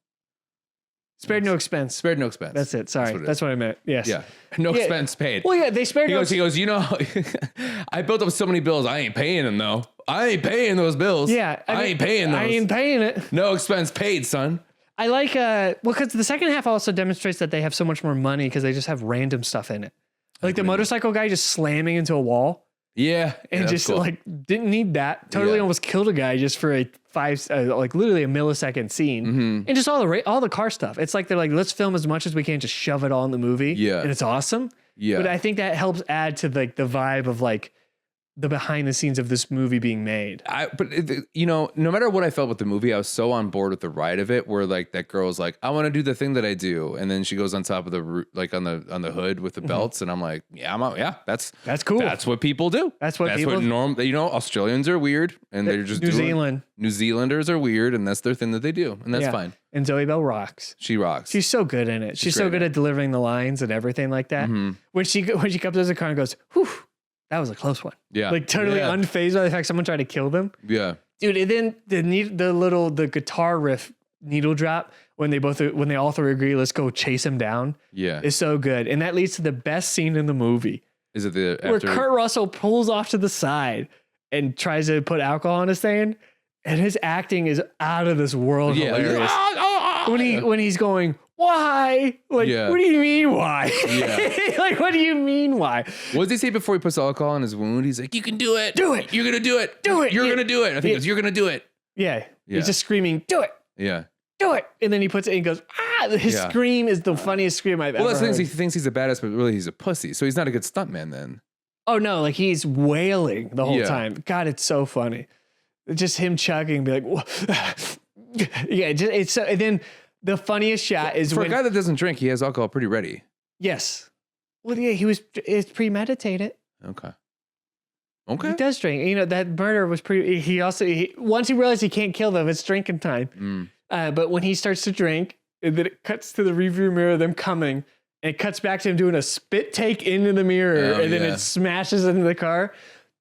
A: Spared no expense.
B: Spared no expense.
A: That's it. Sorry. That's what I meant. Yes.
B: Yeah. No expense paid.
A: Well, yeah, they spared
B: He goes, you know, I built up so many bills. I ain't paying them though. I ain't paying those bills.
A: Yeah.
B: I ain't paying those.
A: I ain't paying it.
B: No expense paid, son.
A: I like, well, because the second half also demonstrates that they have so much more money because they just have random stuff in it. Like the motorcycle guy just slamming into a wall.
B: Yeah.
A: And just cool. Like didn't need that. Totally almost killed a guy just for a like literally a millisecond scene. Mm-hmm. And just all the car stuff. It's like they're like, let's film as much as we can, just shove it all in the movie. Yeah. And it's awesome. Yeah. But I think that helps add to like the vibe of like the behind the scenes of this movie being made.
B: You know, no matter what I felt with the movie, I was so on board with the ride of it, where like that girl's like, I want to do the thing that I do, and then she goes on top of the like on the hood with the belts, and I'm like, that's cool. That's what people do. That's what normal. You know, Australians are weird, and they're just New Zealanders are weird, and that's their thing that they do, and that's fine.
A: And Zoe Bell rocks.
B: She rocks.
A: She's so good in it. She's so good at delivering the lines and everything like that. Mm-hmm. When she comes to the car and goes, whew. That was a close one. Yeah. Like totally unfazed by the fact someone tried to kill them. Yeah. Dude, and then the guitar riff needle drop when they all three agree, let's go chase him down. Yeah. Is so good. And that leads to the best scene in the movie.
B: Is it
A: where Kurt Russell pulls off to the side and tries to put alcohol in his thing, and his acting is out of this world hilarious. When he's going, why? Like, what do you mean why? Yeah. Like, what do you mean why?
B: What does he say before he puts alcohol in his wound? He's like, you can do it.
A: Do it.
B: You're going to do it.
A: Do it.
B: You're going to do it. I think you're going to do it.
A: Yeah. He's just screaming, do it.
B: Yeah.
A: Do it. And then he puts it and goes, ah. His scream is the funniest scream I've ever heard. Well, that's the thing.
B: He thinks he's a badass, but really he's a pussy. So he's not a good stuntman then.
A: Oh, no. Like, he's wailing the whole time. God, it's so funny. Just him chugging, be like, it's so, and then the funniest shot is
B: for a guy that doesn't drink, he has alcohol pretty ready.
A: Yes. Well, yeah, it's premeditated.
B: Okay.
A: He does drink. You know, that murder was once he realized he can't kill them, it's drinking time. But when he starts to drink, and then it cuts to the rearview mirror of them coming, and it cuts back to him doing a spit take into the mirror, and then it smashes into the car.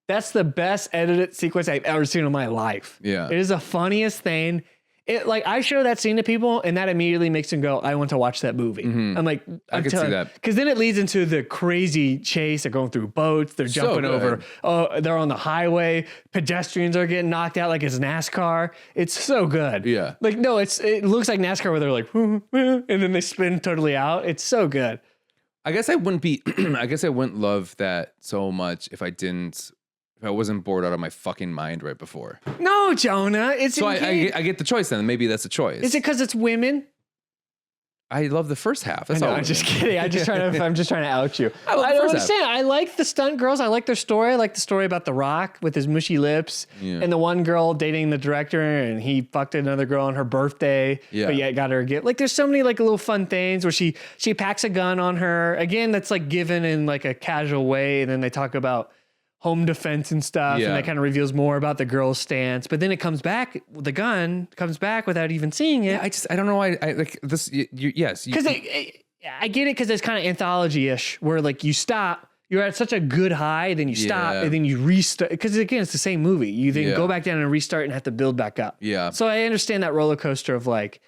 A: That's the best edited sequence I've ever seen in my life. Yeah. It is the funniest thing. Like, I show that scene to people, and that immediately makes them go, I want to watch that movie. Mm-hmm. I'm like,
B: I can see that.
A: Because then it leads into the crazy chase. They're going through boats. They're jumping over. Oh, they're on the highway. Pedestrians are getting knocked out like it's NASCAR. It's so good. Yeah. Like, no, it looks like NASCAR where they're like, and then they spin totally out. It's so good.
B: I guess I wouldn't love that so much if I wasn't bored out of my fucking mind right before.
A: No, Jonah.
B: I get the choice then. Maybe that's a choice.
A: Is it because it's women?
B: I love the first half. That's all.
A: I'm just kidding. I'm just trying to out you. I don't understand. I like the stunt girls. I like their story. I like the story about The Rock with his mushy lips and the one girl dating the director, and he fucked another girl on her birthday. Yeah. But yet got her a gift. Like, there's so many like little fun things where she packs a gun on her. Again, that's like given in like a casual way, and then they talk about home defense and stuff, and that kind of reveals more about the girl's stance. But then it comes back, the gun comes back without even seeing it.
B: Yeah, I don't know why I like this. Yes,
A: because I get it, because it's kind of anthology-ish, where like you stop, you're at such a good high, then you stop, and then you restart. Because again, it's the same movie. You then go back down and restart and have to build back up. Yeah. So I understand that roller coaster of like,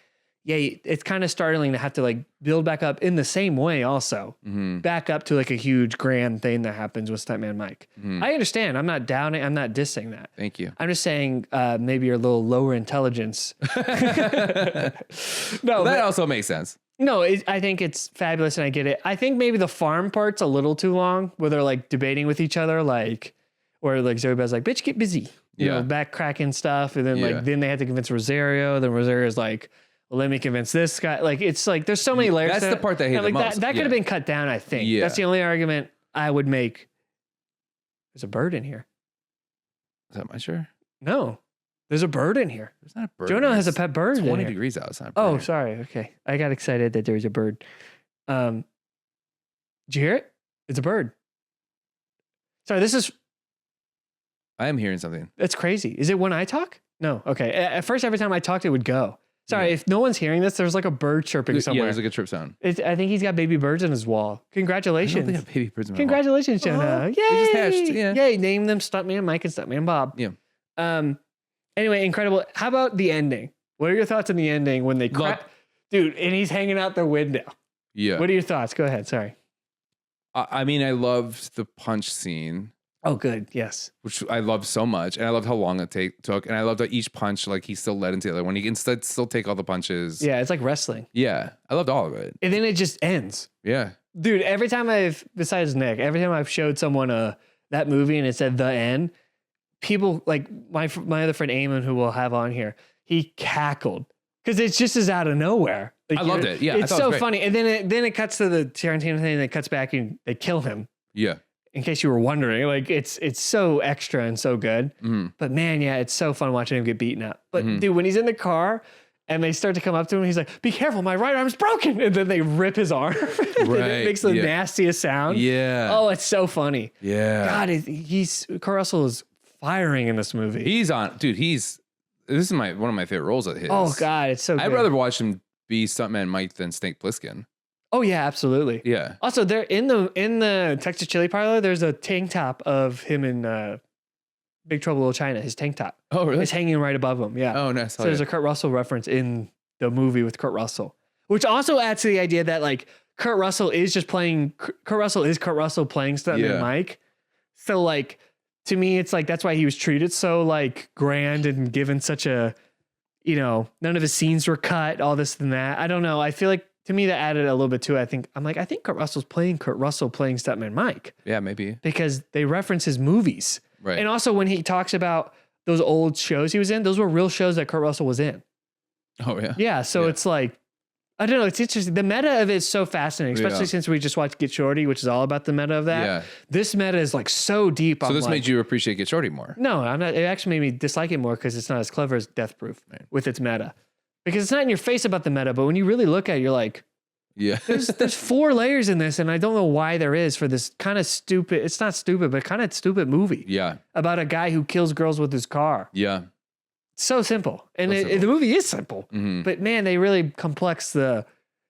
A: yeah, it's kind of startling to have to like build back up in the same way also. Back up to like a huge grand thing that happens with Stuntman Mike. I understand. I'm not downing. I'm not dissing that.
B: Thank you.
A: I'm just saying maybe you're a little lower intelligence. No,
B: That also makes sense.
A: No, I think it's fabulous and I get it. I think maybe the farm part's a little too long where they're like debating with each other, like, or like Zoe Bell's like, bitch, get busy. You know, back cracking stuff. And then like, then they had to convince Rosario. Then Rosario's like, well, let me convince this guy. Like, it's like, there's so many layers.
B: That's the part that I hate the most.
A: That could have been cut down, I think.
B: Yeah.
A: That's the only argument I would make. There's a bird in here.
B: Is that my shirt?
A: No, there's a bird in here.
B: There's not a bird.
A: Jonah has a pet bird.
B: 20 degrees outside.
A: Oh, sorry. Okay. I got excited that there was a bird. Did you hear it? It's a bird. Sorry,
B: I am hearing something.
A: That's crazy. Is it when I talk? No. Okay. At first, every time I talked, it would go. Sorry, if no one's hearing this, there's like a bird chirping somewhere.
B: Yeah, there's like a chirp sound.
A: I think he's got baby birds in his wall. Congratulations.
B: I don't think I have baby birds in my
A: Congratulations, Jonah. Yay.
B: They just hatched. Yeah.
A: Yay. Name them Stuntman Mike and Stuntman Bob.
B: Yeah.
A: Anyway, incredible. How about the ending? What are your thoughts on the ending when they dude, and he's hanging out the window?
B: Yeah.
A: What are your thoughts? Go ahead. Sorry.
B: I mean, I loved the punch scene.
A: Oh, good. Yes.
B: Which I loved so much. And I loved how long it took. And I loved that each punch, like he still led into the other one. He can still take all the punches.
A: Yeah, it's like wrestling.
B: Yeah. I loved all of it.
A: And then it just ends.
B: Yeah.
A: Dude, every time besides Nick, every time I've showed someone that movie and it said the end, people like my other friend Eamon, who we'll have on here, he cackled because it's just as out of nowhere. Like,
B: I loved it. Yeah.
A: It's so funny. And then it cuts to the Tarantino thing and it cuts back and they kill him.
B: Yeah.
A: In case you were wondering, like it's so extra and so good. But man, yeah, it's so fun watching him get beaten up. But dude, when he's in the car and they start to come up to him, he's like, "Be careful, my right arm's broken." And then they rip his arm. And it makes the nastiest sound.
B: Yeah.
A: Oh, it's so funny.
B: Yeah.
A: God, Kurt Russell is firing in this movie.
B: This is one of my favorite roles of his.
A: Oh God, it's so good.
B: I'd rather watch him be Stuntman Mike than Snake Plissken.
A: Oh yeah, absolutely.
B: Yeah.
A: Also, there in the Texas Chili Parlor, there's a tank top of him in Big Trouble in Little China. His tank top.
B: Oh really?
A: It's hanging right above him. Yeah.
B: Oh nice.
A: So there's a Kurt Russell reference in the movie with Kurt Russell, which also adds to the idea that like Kurt Russell is playing Stuntman Mike. So like to me, it's like that's why he was treated so like grand and given such a, none of his scenes were cut, all this and that. I don't know. I feel like. To me, that added a little bit to it. I think Kurt Russell playing Stuntman Mike.
B: Yeah, maybe.
A: Because they reference his movies.
B: Right.
A: And also when he talks about those old shows he was in, those were real shows that Kurt Russell was in.
B: Oh, yeah.
A: Yeah, so it's like, I don't know, it's interesting. The meta of it is so fascinating, especially since we just watched Get Shorty, which is all about the meta of that. Yeah. This meta is like so deep.
B: So this made you appreciate Get Shorty more?
A: No, I'm not. It actually made me dislike it more because it's not as clever as Death Proof with its meta. Because it's not in your face about the meta, but when you really look at it, you're like,
B: yeah,
A: there's 4 layers in this, and I don't know why there is for this kind of stupid. It's not stupid, but kind of stupid movie.
B: Yeah,
A: about a guy who kills girls with his car.
B: Yeah,
A: so simple, and the movie is simple. But man, they really complex the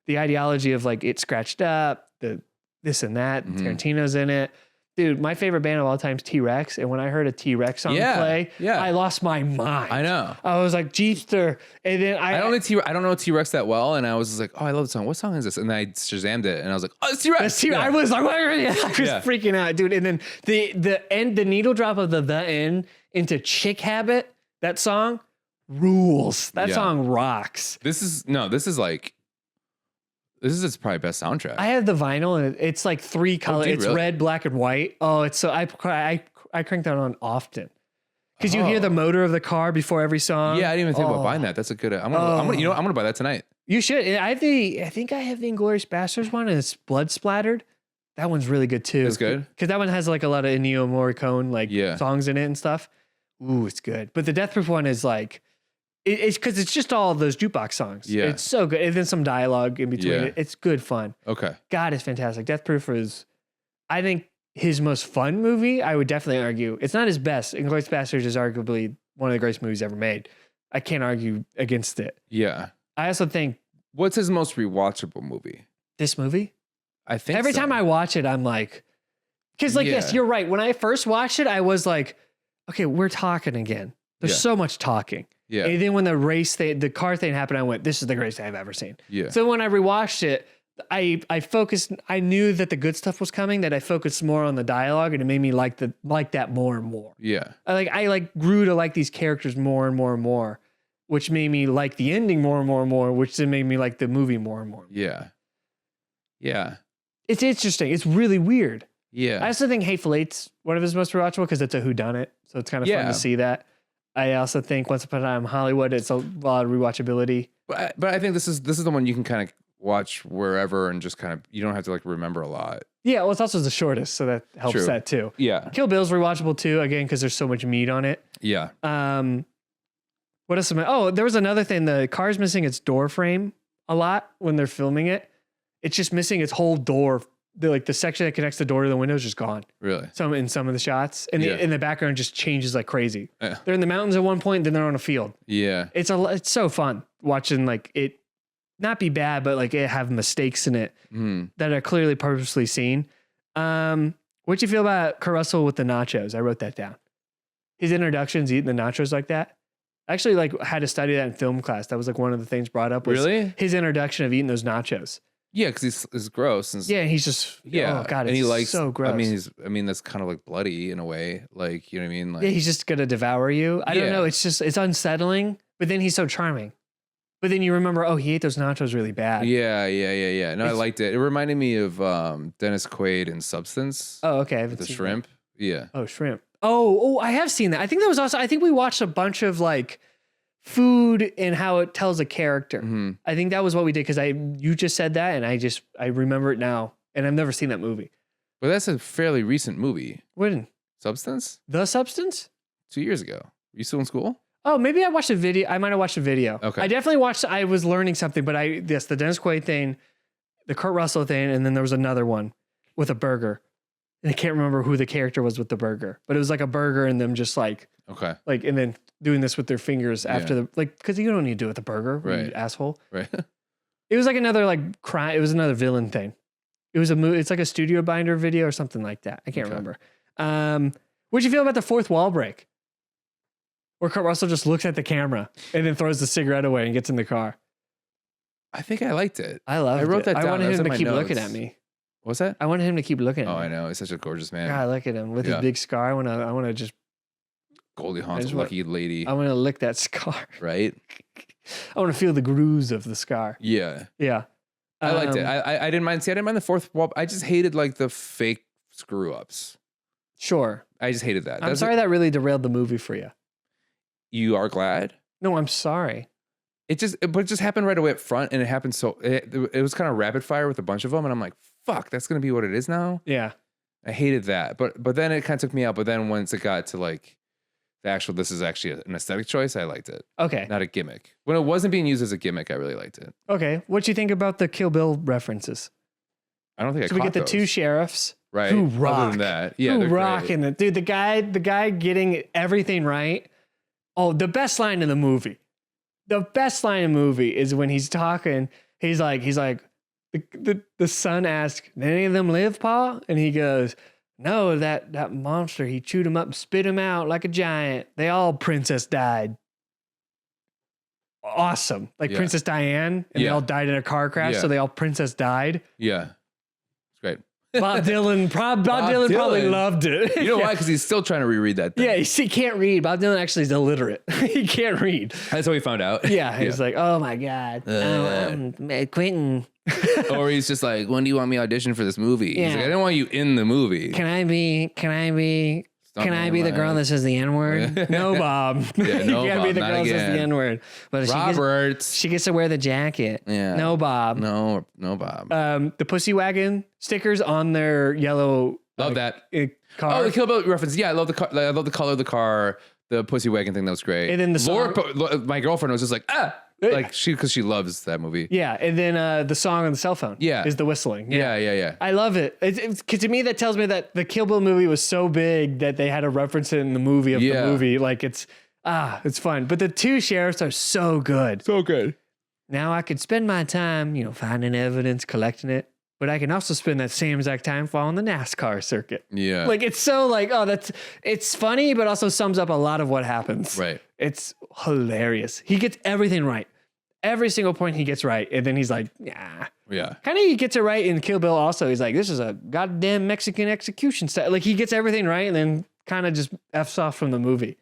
A: ideology of like it scratched up, the this and that. And Tarantino's in it. Dude, my favorite band of all time is T-Rex, and when I heard a T-Rex song play, I lost my mind.
B: I know.
A: I was like, Jeepster. And then I
B: don't know T-Rex that well, and I was just like, oh, I love the song. What song is this? And then I Shazammed it, and I was like, oh, it's T-Rex.
A: That's T-Rex. I was like, I was freaking out, dude. And then the needle drop of the end into Chick Habit, that song rules. That song rocks.
B: This is its probably best soundtrack.
A: I have the vinyl and it's like 3 colors. It's really? Red, black, and white. Oh, it's so I crank that on often because you hear the motor of the car before every song.
B: Yeah, I didn't even think about buying that. That's a good. I'm gonna buy that tonight.
A: You should. I think I have the Inglourious Basterds one and it's blood splattered. That one's really good too.
B: It's good
A: because that one has like a lot of Ennio Morricone songs in it and stuff. Ooh, it's good. But the Death Proof one is like. It's because it's just all of those jukebox songs. Yeah. It's so good. And then some dialogue in between it. It's good fun.
B: Okay.
A: God, it's fantastic. Death Proof is, I think, his most fun movie. I would definitely argue. It's not his best. Inglourious Basterds is arguably one of the greatest movies ever made. I can't argue against it.
B: Yeah.
A: I also think.
B: What's his most rewatchable movie?
A: This movie?
B: I think
A: every time I watch it, I'm like, because yes, you're right. When I first watched it, I was like, okay, we're talking again. There's so much talking.
B: Yeah.
A: And then when the race thing, the car thing happened, I went, this is the greatest thing I've ever seen.
B: Yeah.
A: So when I rewatched it, I focused, I knew that the good stuff was coming, that I focused more on the dialogue, and it made me like that more and more.
B: Yeah.
A: I grew to like these characters more and more and more, which made me like the ending more and more and more, which then made me like the movie more and more.
B: Yeah. Yeah.
A: It's interesting. It's really weird.
B: Yeah.
A: I also think Hateful Eight's one of his most rewatchable because it's a whodunit, so it's kind of fun to see that. I also think Once Upon a Time in Hollywood, it's a lot of rewatchability.
B: But I think this is the one you can kind of watch wherever and just kind of, you don't have to like remember a lot.
A: Yeah, well, it's also the shortest, so that helps that too.
B: Yeah.
A: Kill Bill's rewatchable too, again, because there's so much meat on it.
B: Yeah.
A: What else? There was another thing. The car's missing its door frame a lot when they're filming it. It's just missing its whole door. The section that connects the door to the window is just gone.
B: Really?
A: In some of the shots, and in the background just changes like crazy.
B: Yeah.
A: They're in the mountains at one point, then they're on a field.
B: Yeah.
A: It's so fun watching like it not be bad, but like it have mistakes in it that are clearly purposely seen. What'd you feel about Kurt Russell with the nachos? I wrote that down. His introductions eating the nachos like that. I actually like had to study that in film class. That was like one of the things brought up. Was his introduction of eating those nachos.
B: Yeah, because he's gross. And
A: he's just oh god,
B: and he likes
A: so gross.
B: I mean that's kind of like bloody in a way. Like, you know what I mean? Like,
A: yeah, he's just gonna devour you. I don't know. It's unsettling. But then he's so charming. But then you remember, he ate those nachos really bad.
B: Yeah. No, I liked it. It reminded me of Dennis Quaid in Substance.
A: Oh, okay.
B: With the shrimp. That. Yeah.
A: Oh, shrimp. Oh, I have seen that. I think that was also. I think we watched a bunch of like food and how it tells a character. Mm-hmm. I think that was what we did because you just said that and I remember it now and I've never seen that movie.
B: But that's a fairly recent movie.
A: When?
B: Substance?
A: The Substance?
B: 2 years ago. Are you still in school?
A: Oh, maybe I watched a video. I might have watched a video.
B: Okay.
A: I definitely watched. I was learning something, but the Dennis Quaid thing, the Kurt Russell thing, and then there was another one with a burger. And I can't remember who the character was with the burger, but it was like a burger and them just like and then doing this with their fingers after because you don't need to do it with a burger,
B: right?
A: You asshole.
B: Right.
A: It was like another like crime. It was another villain thing. It was a movie. It's like a studio binder video or something like that. I can't remember. What'd you feel about the fourth wall break? Where Kurt Russell just looks at the camera and then throws the cigarette away and gets in the car.
B: I think I liked it.
A: I wrote
B: that down.
A: I wanted him to keep looking at me.
B: What's that?
A: I wanted him to keep looking at me.
B: Oh, I know. He's such a gorgeous man.
A: God, look at him with his big scar. I want to just
B: Goldie Hawn's lucky lady.
A: I want to lick that scar.
B: Right?
A: I want to feel the grooves of the scar.
B: Yeah.
A: Yeah.
B: I liked it. I didn't mind. See, I didn't mind the fourth wall. I just hated like the fake screw ups.
A: Sure.
B: I just hated that.
A: I'm sorry that really derailed the movie for you.
B: You are glad?
A: No, I'm sorry.
B: But it just happened right away up front, and it happened it was kind of rapid fire with a bunch of them, and I'm like, fuck, that's gonna be what it is now.
A: Yeah.
B: I hated that, but then it kind of took me out. But then once it got to like this is actually an aesthetic choice, I liked it.
A: Okay.
B: Not a gimmick. When it wasn't being used as a gimmick, I really liked it.
A: Okay. What'd you think about the Kill Bill references?
B: I don't think
A: so we get the two sheriffs.
B: Right.
A: Who rock.
B: Other than that. Yeah.
A: Who rock in it. Dude, the guy getting everything right. Oh, the best line in the movie. The best line in the movie is when he's talking. He's like, the son asks, did any of them live, Pa? And he goes, no, that monster, he chewed him up and spit him out like a giant. They all princess died. Awesome. Like Princess Diane, and they all died in a car crash, so they all princess died.
B: Yeah. It's great.
A: Bob Dylan probably loved it.
B: You know why? Because he's still trying to reread that thing.
A: Yeah, he can't read. Bob Dylan actually is illiterate. He can't read.
B: That's how we found out.
A: Yeah, he's like, oh my God. Quentin.
B: Or he's just like, when do you want me to audition for this movie?
A: Yeah.
B: He's like, I didn't want you in the movie.
A: Can I be the girl that says the N-word? No, Bob.
B: Yeah, no,
A: you can't
B: Bob,
A: be the girl that says the N-word. But she gets to wear the jacket.
B: Yeah.
A: No, Bob.
B: No, Bob.
A: The Pussy Wagon stickers on their yellow
B: Love that
A: car.
B: Oh, the Kill Bill reference. Yeah, I love the car. I love the color of the car. The Pussy Wagon thing, that was great.
A: And then the song,
B: my girlfriend was just like, like because she loves that movie.
A: Yeah, and then the song on the cell phone.
B: Yeah,
A: is the whistling.
B: Yeah.
A: I love it. Because to me, that tells me that the Kill Bill movie was so big that they had to reference it in the movie of the movie. Like it's fun. But the two sheriffs are so good.
B: So good. Now
A: I could spend my time, finding evidence, collecting it. But I can also spend that same exact time following the NASCAR circuit.
B: Yeah.
A: Like, it's so like, it's funny, but also sums up a lot of what happens.
B: Right.
A: It's hilarious. He gets everything right. Every single point he gets right. And then he's like, yeah.
B: Yeah.
A: Kind of he gets it right in Kill Bill also. He's like, this is a goddamn Mexican execution style. Like he gets everything right and then kind of just F's off from the movie.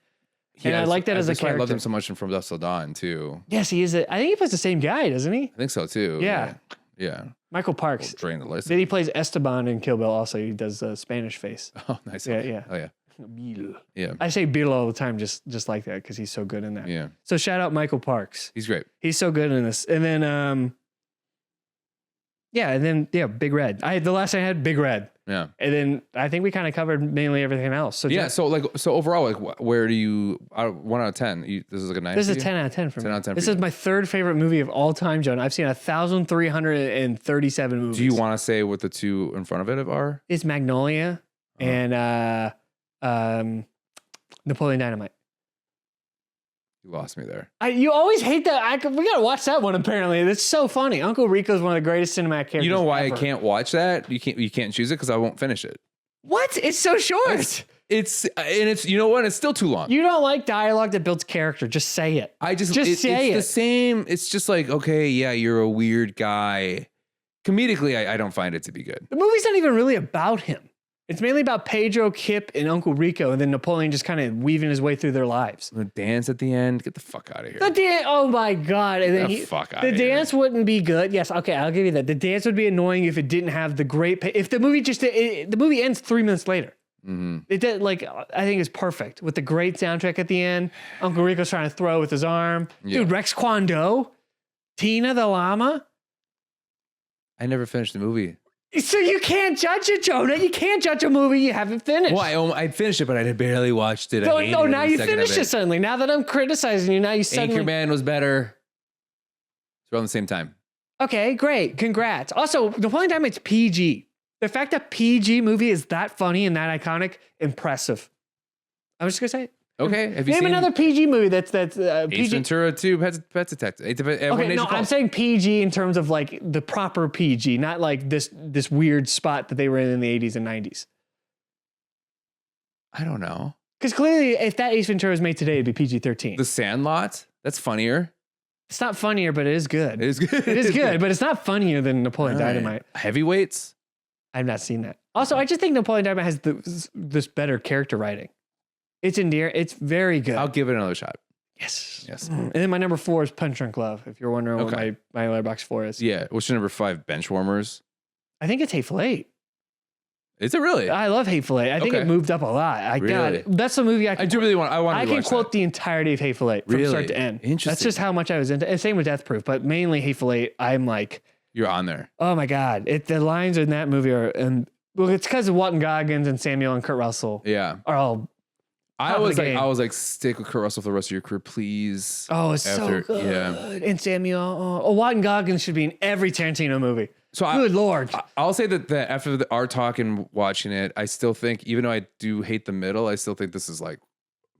A: And I like that as a character.
B: I love him so much From Dusk Till Dawn too.
A: Yes, he is. I think he plays the same guy, doesn't he?
B: I think so too.
A: Yeah.
B: Yeah.
A: Michael Parks.
B: We'll drain the list.
A: Then he plays Esteban in Kill Bill also. He does the Spanish face.
B: Oh, nice.
A: Yeah, yeah.
B: Oh, yeah.
A: Bill.
B: Yeah.
A: I say Bill all the time just like that because he's so good in that.
B: Yeah.
A: So shout out Michael Parks.
B: He's great.
A: He's so good in this. And then Big Red. The last thing I had Big Red.
B: Yeah.
A: And then I think we kind of covered mainly everything else. So
B: yeah. So overall, like where do you 1 out of 10? This is like a 9.
A: This is 10 out of 10 for me.
B: 10 out of 10.
A: This is my third favorite movie of all time, Jonah. I've seen 1,337 movies.
B: Do you want to say what the two in front of it are?
A: It's Magnolia and Napoleon Dynamite.
B: You lost me there.
A: You always hate that. We gotta watch that one. Apparently, that's so funny. Uncle Rico's one of the greatest cinematic characters.
B: You know why
A: ever.
B: I can't watch that? You can't choose it because I won't finish it.
A: What? It's so short.
B: It's you know what? It's still too long.
A: You don't like dialogue that builds character. Just say it.
B: It's the same. It's just like, okay, yeah, you're a weird guy. Comedically, I don't find it to be good.
A: The movie's not even really about him. It's mainly about Pedro, Kip, and Uncle Rico, and then Napoleon just kind of weaving his way through their lives.
B: The dance at the end, get the fuck out of here.
A: The dance, oh my God. And then the dance wouldn't be good. Yes, okay, I'll give you that. The dance would be annoying if it didn't have the great, if the movie the movie ends 3 minutes later. Mm-hmm. It did, I think it's perfect with the great soundtrack at the end. Uncle Rico's trying to throw with his arm. Yeah. Dude, Rex Kwon Do, Tina the llama.
B: I never finished the movie.
A: So you can't judge it, Jonah. You can't judge a movie you haven't finished.
B: Well, I finished it, but I had barely watched it.
A: No, now you finished it suddenly. Now that I'm criticizing you, now you suddenly...
B: Anchorman was better. It's around the same time. Okay,
A: great. Congrats. Also, the only time it's PG. The fact that PG movie is that funny and that iconic, impressive. I'm just going to say it.
B: Okay. Have you
A: Name
B: seen
A: another PG movie that's
B: Ace
A: PG.
B: Ventura 2, Pet Detective.
A: Okay, no, I'm saying PG in terms of like the proper PG, not like this weird spot that they were in the 80s and 90s.
B: I don't know.
A: Because clearly, if that Ace Ventura was made today, it'd be PG-13.
B: The Sandlot? That's funnier.
A: It's not funnier, but it is good.
B: It is good.
A: It is good, but it's not funnier than Napoleon Dynamite.
B: Heavyweights?
A: I've not seen that. Also, I just think Napoleon Dynamite has this better character writing. It's endearing. It's very good.
B: I'll give it another shot.
A: Yes. And then my number 4 is Punch Drunk Love, if you're wondering what my Letterboxd 4 is.
B: Yeah. What's your number 5? Benchwarmers?
A: I think it's Hateful Eight.
B: Is it really?
A: I love Hateful Eight. I think it moved up a lot. That's the movie I can quote the entirety of Hateful Eight from start to end.
B: Interesting.
A: That's just how much I was into it. And same with Death Proof, but mainly Hateful Eight. I'm like...
B: You're on there.
A: Oh my God. The lines in that movie are... Well, it's because of Walton Goggins and Samuel and Kurt Russell.
B: Yeah.
A: Are all...
B: I was like, stick with Kurt Russell for the rest of your career, please.
A: Oh, it's so good. Yeah. And Samuel, Walton Goggins should be in every Tarantino movie. So good Lord.
B: I'll say that after our talk and watching it, I still think, even though I do hate the middle, I still think this is like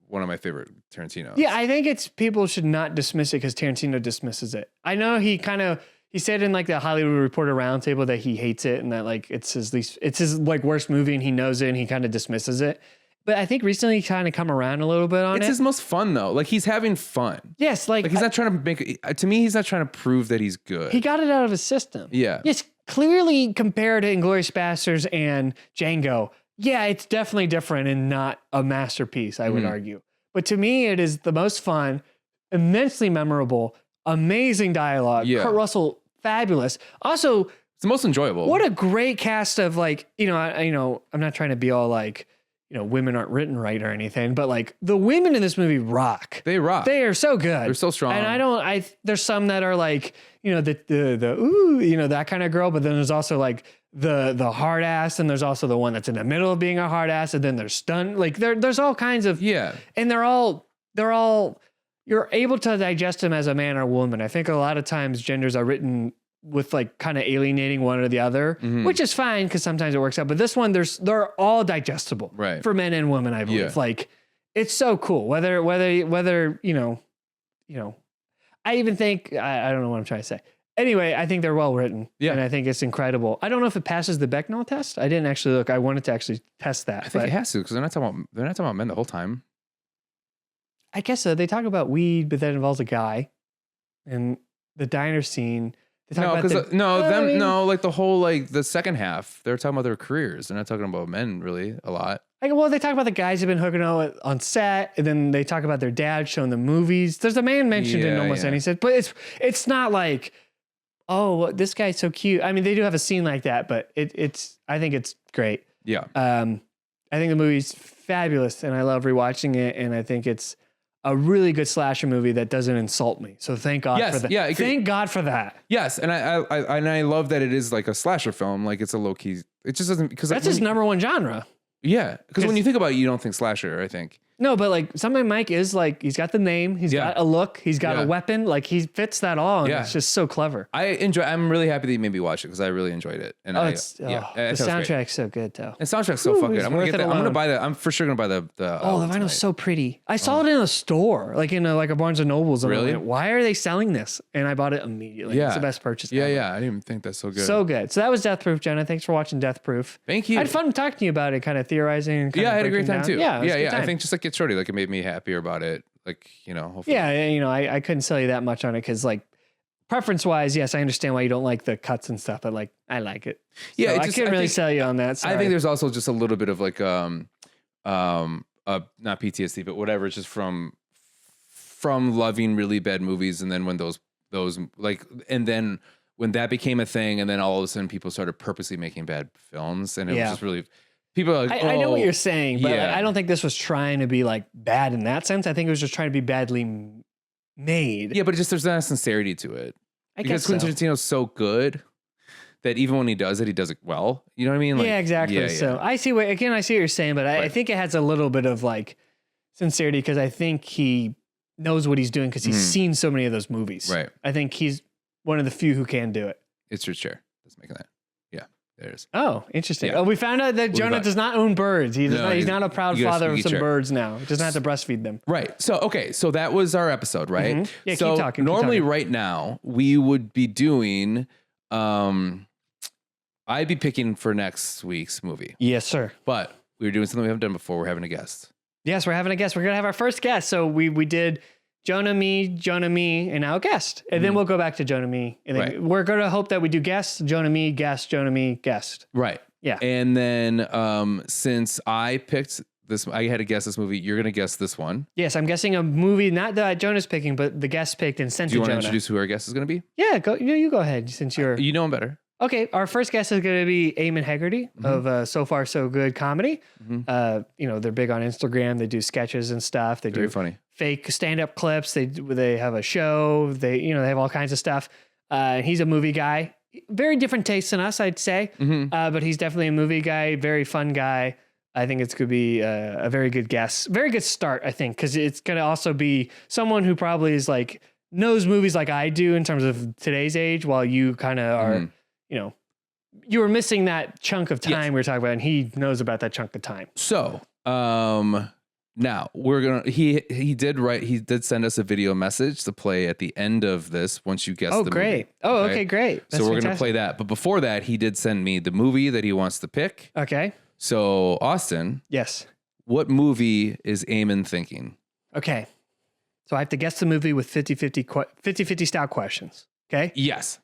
B: one of my favorite Tarantinos.
A: Yeah, I think people should not dismiss it because Tarantino dismisses it. I know he said in like the Hollywood Reporter Roundtable that he hates it and that like it's his like worst movie and he knows it and he kind of dismisses it. But I think recently he kind of come around a little bit on it.
B: It's his most fun though. Like he's having fun.
A: Yes. Like
B: he's not trying to to me, he's not trying to prove that he's good.
A: He got it out of his system.
B: Yeah.
A: Yes. Clearly compared to Inglourious Basterds and Django. Yeah. It's definitely different and not a masterpiece, I would argue. But to me, it is the most fun, immensely memorable, amazing dialogue. Yeah. Kurt Russell, fabulous. Also,
B: it's the most enjoyable.
A: What a great cast of like, I'm not trying to be all like, women aren't written right or anything, but like the women in this movie rock.
B: They rock.
A: They are so good.
B: They're so strong.
A: And there's some that are like, that kind of girl, but then there's also like the hard ass, and there's also the one that's in the middle of being a hard ass, and then there's stunned. Like there's all kinds of, and they're all, you're able to digest them as a man or woman. I think a lot of times genders are written with like kind of alienating one or the other, which is fine because sometimes it works out. But this one, they're all digestible for men and women. I believe. Yeah. Like it's so cool. Whether I even think I don't know what I'm trying to say. Anyway, I think they're well written. Yeah, and I think it's incredible. I don't know if it passes the Bechdel test. I didn't actually look. I wanted to actually test that.
B: I think it has to because they're not talking about men the whole time.
A: I guess so. They talk about weed, but that involves a guy, and the diner scene. They talk
B: about like the whole like the second half. They're talking about their careers. They're not talking about men really a lot.
A: Well, they talk about the guys who've been hooking out on set, and then they talk about their dad showing them movies. There's a man mentioned in almost any set, but it's not like, oh, this guy's so cute. I mean, they do have a scene like that, but I think it's great.
B: Yeah.
A: I think the movie's fabulous, and I love rewatching it, and I think it's a really good slasher movie that doesn't insult me. So thank God for that. Yeah, thank God for that.
B: Yes, and I love that it is like a slasher film. Like it's a low key. It just doesn't because
A: that's his number one genre.
B: Yeah, because when you think about it, you don't think slasher. I think
A: no, but like somebody Mike is like he's got the name, he's got a look, he's got a weapon, like he fits that all. And it's just so clever. I'm really happy that you made me watch it because I really enjoyed it. And the soundtrack's so good though.
B: The soundtrack's so fucking good. I'm gonna buy that. I'm for sure gonna buy the.
A: The vinyl's so pretty. I saw it in a store, like in a Barnes and Nobles.
B: Really?
A: Like, why are they selling this? And I bought it immediately. Yeah, it's the best purchase.
B: Yeah, ever. I didn't even think that's so good.
A: So good. So that was Death Proof, Jonah. Thanks for watching Death Proof.
B: Thank you.
A: I had fun talking to you about it, kind of theorizing. And
B: I had a great time too.
A: Yeah.
B: I think just like Get Shorty, like it made me happier about it. Like, hopefully.
A: Yeah, I couldn't sell you that much on it because like preference wise, yes, I understand why you don't like the cuts and stuff, but like I like it. So I couldn't really sell you on that. Sorry.
B: I think there's also just a little bit of like not PTSD, but whatever, it's just from loving really bad movies, and then when those like, and then when that became a thing, and then all of a sudden people started purposely making bad films, and it was just really. People are like,
A: I know what you're saying, but I don't think this was trying to be like bad in that sense. I think it was just trying to be badly made.
B: Yeah, but there's not a sincerity to it. Because Quentin Tarantino's so good that even when he does it well. You know what I mean? Like,
A: yeah, exactly. Yeah. So I see what you're saying, but I think it has a little bit of like sincerity because I think he knows what he's doing because he's seen so many of those movies.
B: Right.
A: I think he's one of the few who can do it.
B: It's your chair that's making that. There it is.
A: Oh, interesting. Yeah. Oh, we found out that Jonah does not own birds. He's not a proud father of some birds now. He doesn't have to breastfeed them.
B: Right. So, okay. So that was our episode, right?
A: Mm-hmm. Yeah,
B: so
A: keep talking.
B: Normally right now we would be doing, I'd be picking for next week's movie.
A: Yes, sir.
B: But we were doing something we haven't done before. We're having a guest.
A: Yes, we're having a guest. We're going to have our first guest. So we did Jonah, me, and now a guest. And then we'll go back to Jonah, me. And then we're going to hope that we do guests, Jonah, me, guest, Jonah, me, guest.
B: Right.
A: Yeah.
B: And then since I picked this, I had to guess this movie. You're going to guess this one.
A: Yes, I'm guessing a movie, not that Jonah's picking, but the guest picked and sent to Jonah.
B: Do you want to introduce who our guest is going to be?
A: Yeah, you go ahead since you're...
B: You know him better.
A: Okay, our first guest is going to be Eamon Hegarty of So Far So Good Comedy. They're big on Instagram. They do sketches and stuff. They do
B: funny
A: fake stand-up clips. They have a show. They have all kinds of stuff. He's a movie guy. Very different taste than us, I'd say. But he's definitely a movie guy. Very fun guy. I think it's going to be a very good guest. Very good start, I think, because it's going to also be someone who probably is like knows movies like I do in terms of today's age, while you kind of are. You were missing that chunk of time we were talking about, and he knows about that chunk of time.
B: So, now we're gonna. He did send us a video message to play at the end of this. Once you guess the
A: great.
B: movie.
A: Okay, great.
B: That's so we're gonna play that. But before that, he did send me the movie that he wants to pick.
A: Okay.
B: So, Austin.
A: Yes.
B: What movie is Eamon thinking?
A: Okay. So I have to guess the movie with 50-50 style questions. Okay.
B: Yes.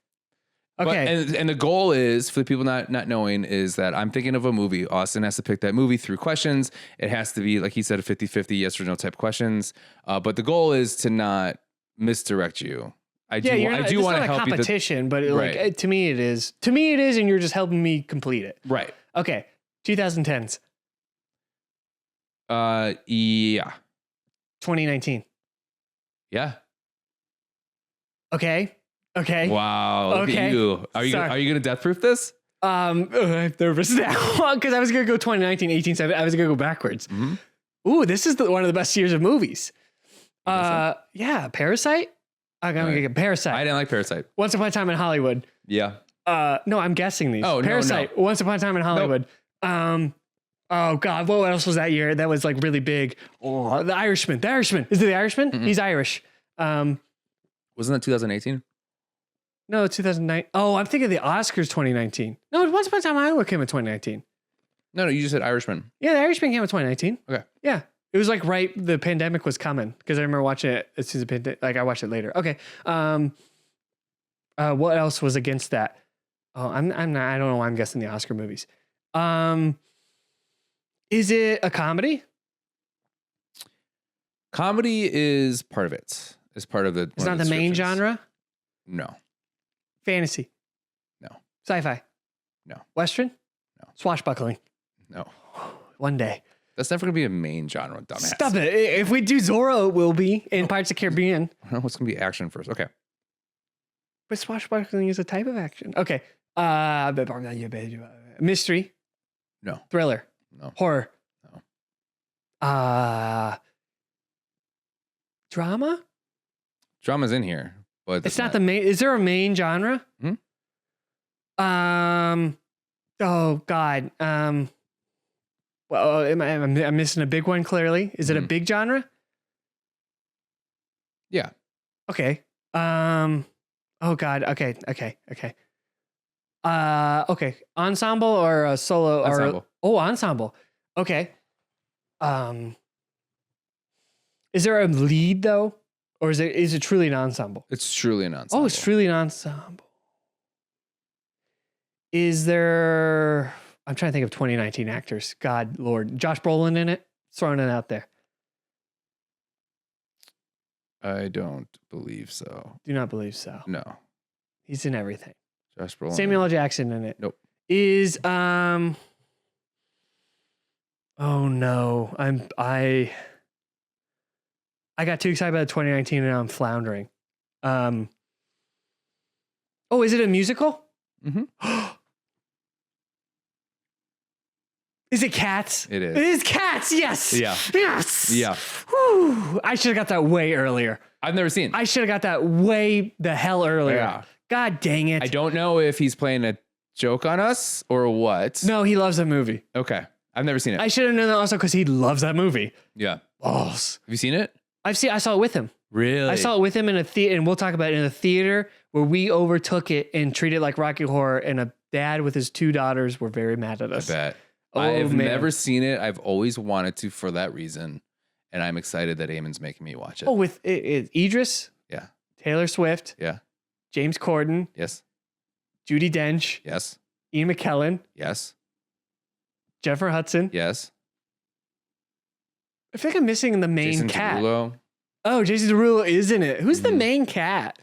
A: Okay.
B: But, and the goal is, for the people not knowing, is that I'm thinking of a movie. Austin has to pick that movie through questions. It has to be, like he said, a 50-50 yes or no type questions. But the goal is to not misdirect you. I do want to help you.
A: Competition, but to me it is. To me it is, and you're just helping me complete it.
B: Right.
A: Okay. 2010s.
B: Yeah.
A: 2019.
B: Yeah.
A: Okay.
B: Wow. Look at you. Are you going to death proof this?
A: I'm nervous now because I was going to go 2019, 18, 7. I was going to go backwards. Ooh, this is one of the best years of movies. Yeah. Parasite. I'm going to get Parasite.
B: I didn't like Parasite.
A: Once Upon a Time in Hollywood.
B: Yeah.
A: No, I'm guessing these.
B: Oh,
A: Parasite.
B: No.
A: Once Upon a Time in Hollywood. Nope. Oh God, what else was that year? That was like really big. Oh, The Irishman. The Irishman. Is it The Irishman? Mm-hmm. He's Irish.
B: Wasn't that 2018?
A: No, 2009. Oh, I'm thinking the Oscars 2019. No, Once Upon a Time in Hollywood came in 2019.
B: No, you just said Irishman.
A: Yeah, The Irishman came in 2019.
B: Okay.
A: Yeah. It was like right, the pandemic was coming because I remember watching it as soon as the pandemic, like I watched it later. Okay. What else was against that? Oh, I'm not, I don't know why I'm guessing the Oscar movies. Is it a comedy?
B: Comedy is part of it. It's part of the.
A: It's not the main genre?
B: No.
A: Fantasy?
B: No.
A: Sci-fi?
B: No.
A: Western?
B: No.
A: Swashbuckling?
B: No.
A: One day.
B: That's never going to be a main genre, dumbass.
A: Stop it. If we do Zorro, it will be in Pirates of the Caribbean.
B: I don't know what's going to be action first. Okay.
A: But swashbuckling is a type of action. Okay. Mystery?
B: No.
A: Thriller?
B: No.
A: Horror?
B: No.
A: Drama?
B: Drama's in here, but
A: It's not the main. Is there a main genre?
B: Hmm?
A: Oh God. Well, I'm missing a big one. Clearly, is it a big genre?
B: Yeah.
A: Okay. Oh God. Okay. Okay. Ensemble or a solo?
B: Ensemble.
A: Or ensemble. Okay. Is there a lead though, or is it truly an ensemble?
B: It's truly an ensemble.
A: Oh, it's truly an ensemble. Is there? I'm trying to think of 2019 actors. God, Lord, Josh Brolin in it. Throwing it out there.
B: I don't believe so.
A: Do not believe so.
B: No.
A: He's in everything.
B: Josh Brolin.
A: Samuel L. Jackson in it.
B: Nope.
A: Is Oh no, I got too excited about 2019 and now I'm floundering. Oh, is it a musical?
B: Mm-hmm.
A: Is it Cats?
B: It is.
A: It is Cats. Yes.
B: Yeah.
A: Yes.
B: Yeah.
A: Whew. I should have got that way earlier.
B: I've never seen it.
A: I should have got that way the hell earlier.
B: Yeah.
A: God dang it.
B: I don't know if he's playing a joke on us or what.
A: No, he loves that movie.
B: Okay. I've never seen it.
A: I should have known that also because he loves that movie.
B: Yeah.
A: Balls.
B: Have you seen it?
A: I saw it with him.
B: Really?
A: I saw it with him in a theater, and we'll talk about it in a theater where we overtook it and treated it like Rocky Horror, and a dad with his two daughters were very mad at us.
B: I bet.
A: Oh,
B: I've
A: man.
B: never seen it. I've always wanted to for that reason. And I'm excited that Eamon's making me watch it.
A: Oh, with Idris,
B: Yeah.
A: Taylor Swift,
B: Yeah.
A: James Corden,
B: Yes.
A: Judi Dench,
B: Yes.
A: Ian McKellen,
B: Yes.
A: Jennifer Hudson.
B: Yes.
A: I feel like I'm missing the main
B: Jason
A: cat.
B: Derulo.
A: Oh, Jason Derulo is in it. Who's the main cat?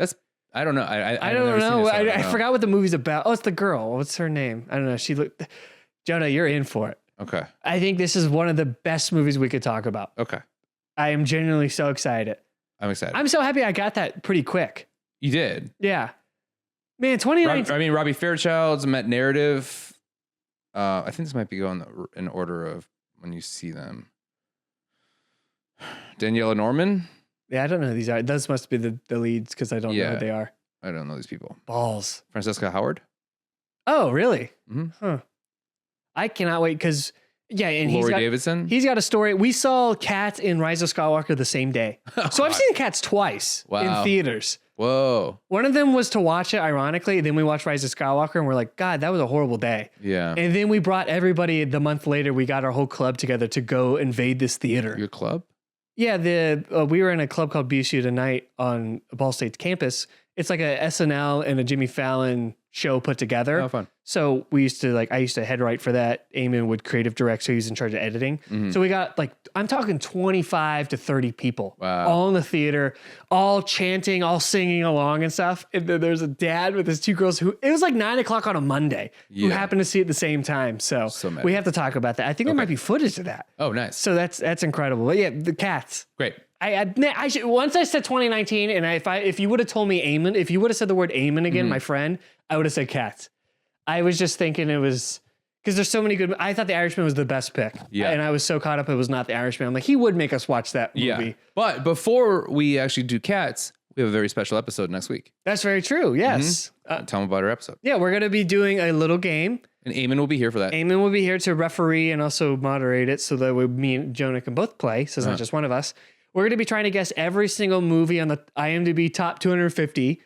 B: I don't know.
A: I don't know. I forgot what the movie's about. Oh, it's the girl. What's her name? I don't know. She looked. Jonah, you're in for it.
B: Okay.
A: I think this is one of the best movies we could talk about.
B: Okay.
A: I am genuinely so excited.
B: I'm excited.
A: I'm so happy I got that pretty quick.
B: You did.
A: Yeah. Man, 2019.
B: Robbie Fairchild's Met Narrative. I think this might be going in order of when you see them. Daniela Norman.
A: Yeah, I don't know who these are. Those must be the leads because I don't know who they are.
B: I don't know these people.
A: Balls.
B: Francesca Howard.
A: Oh, really?
B: Mm-hmm.
A: Huh. I cannot wait because, yeah, and
B: Laurie Davidson.
A: He's got a story. We saw Cats in Rise of Skywalker the same day. So I've seen Cats twice in theaters.
B: Whoa.
A: One of them was to watch it, ironically. Then we watched Rise of Skywalker and we're like, God, that was a horrible day.
B: Yeah.
A: And then we brought everybody the month later. We got our whole club together to go invade this theater.
B: Your club?
A: Yeah, we were in a club called BSU Tonight on Ball State's campus. It's like a SNL and a Jimmy Fallon show put together.
B: Oh, fun.
A: So I used to head write for that. Eamon would creative direct, so he's in charge of editing.
B: Mm-hmm.
A: So we got I'm talking 25 to 30 people all in the theater, all chanting, all singing along and stuff. And then there's a dad with his two girls it was like 9:00 on a Monday who happened to see it at the same time. So we have to talk about that. I think there might be footage of that.
B: Oh, nice.
A: So that's incredible. But yeah, the Cats.
B: Great.
A: I should, once I said 2019, and if you would have told me Eamon, if you would have said the word Eamon again, my friend, I would have said Cats. I was just thinking it was because there's so many good. I thought The Irishman was the best pick.
B: Yeah,
A: and I was so caught up it was not The Irishman. I'm like, he would make us watch that movie.
B: Yeah, but before we actually do Cats, we have a very special episode next week.
A: That's very true. Yes.
B: Tell them about our episode.
A: Yeah, we're gonna be doing a little game.
B: And Eamon will be here for that.
A: Eamon will be here to referee and also moderate it, so that me and Jonah can both play. So it's not just one of us. We're going to be trying to guess every single movie on the IMDb top 250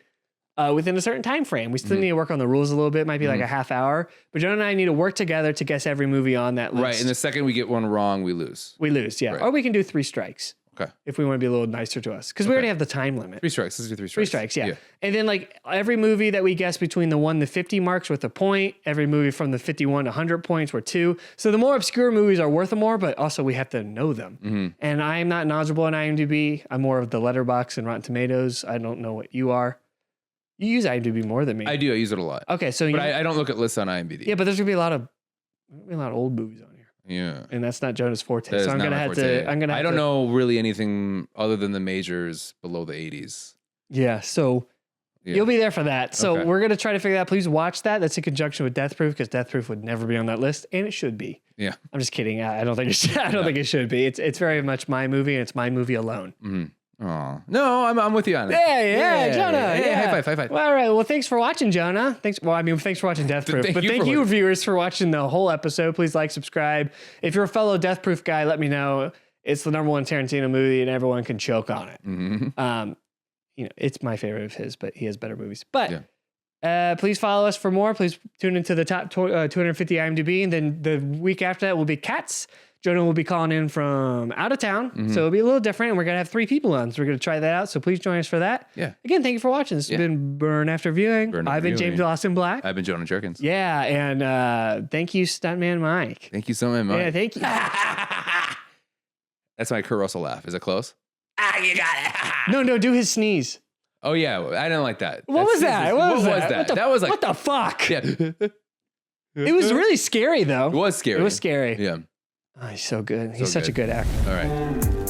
A: within a certain time frame. We still need to work on the rules a little bit. Might be like a half hour. But Jonah and I need to work together to guess every movie on that list.
B: Right. And the second we get one wrong, we lose.
A: We lose, yeah.
B: Right.
A: Or we can do 3 strikes.
B: Okay.
A: If we want to be a little nicer to us. Because we already have the time limit.
B: 3 strikes. Let's do 3 strikes.
A: 3 strikes, yeah. And then like every movie that we guess between the 1 to 50 marks worth a point. Every movie from the 51 to 100 points worth 2. So the more obscure movies are worth more, but also we have to know them. And I am not knowledgeable on IMDb. I'm more of the Letterboxd and Rotten Tomatoes. I don't know what you are. You use IMDb more than me.
B: I do. I use it a lot.
A: Okay, so
B: but I don't look at lists on IMDb.
A: Yeah, but there's gonna be a lot of old movies on here.
B: Yeah,
A: and that's not Jonah's forte.
B: That
A: so I'm gonna have to.
B: I don't know really anything other than the majors below the 80s.
A: Yeah, so you'll be there for that. So we're gonna try to figure that out. Please watch that. That's in conjunction with Death Proof because Death Proof would never be on that list, and it should be.
B: Yeah,
A: I'm just kidding. I don't think it should. I don't think it should be. It's very much my movie, and it's my movie alone.
B: Oh no, I'm with you on it.
A: Yeah, Jonah.
B: Yeah. High five.
A: Well, all right. Well, thanks for watching, Jonah. Thanks for watching Death Proof. Thank you, viewers, for watching the whole episode. Please like, subscribe. If you're a fellow Death Proof guy, let me know. It's the #1 Tarantino movie, and everyone can choke on it. It's my favorite of his, but he has better movies. But please follow us for more. Please tune into the top 250 IMDb, and then the week after that will be Cats. Jonah will be calling in from out of town, so it'll be a little different, and we're going to have 3 people on, so we're going to try that out, so please join us for that.
B: Yeah.
A: Again, thank you for watching. This has been Burn After Viewing. I've been James Austin Black.
B: I've been Jonah Jerkins.
A: Yeah, and thank you, Stuntman Mike.
B: Thank you so much, Mike.
A: Yeah, thank you.
B: That's my Kurt Russell laugh. Is it close?
A: You got it. No, do his sneeze.
B: Oh, yeah, I didn't like that.
A: What was that? What was that?
B: That was like...
A: What the fuck?
B: Yeah.
A: It was really scary, though.
B: It was scary.
A: It was scary.
B: Yeah.
A: Oh, he's so good. He's such a good actor.
B: All right.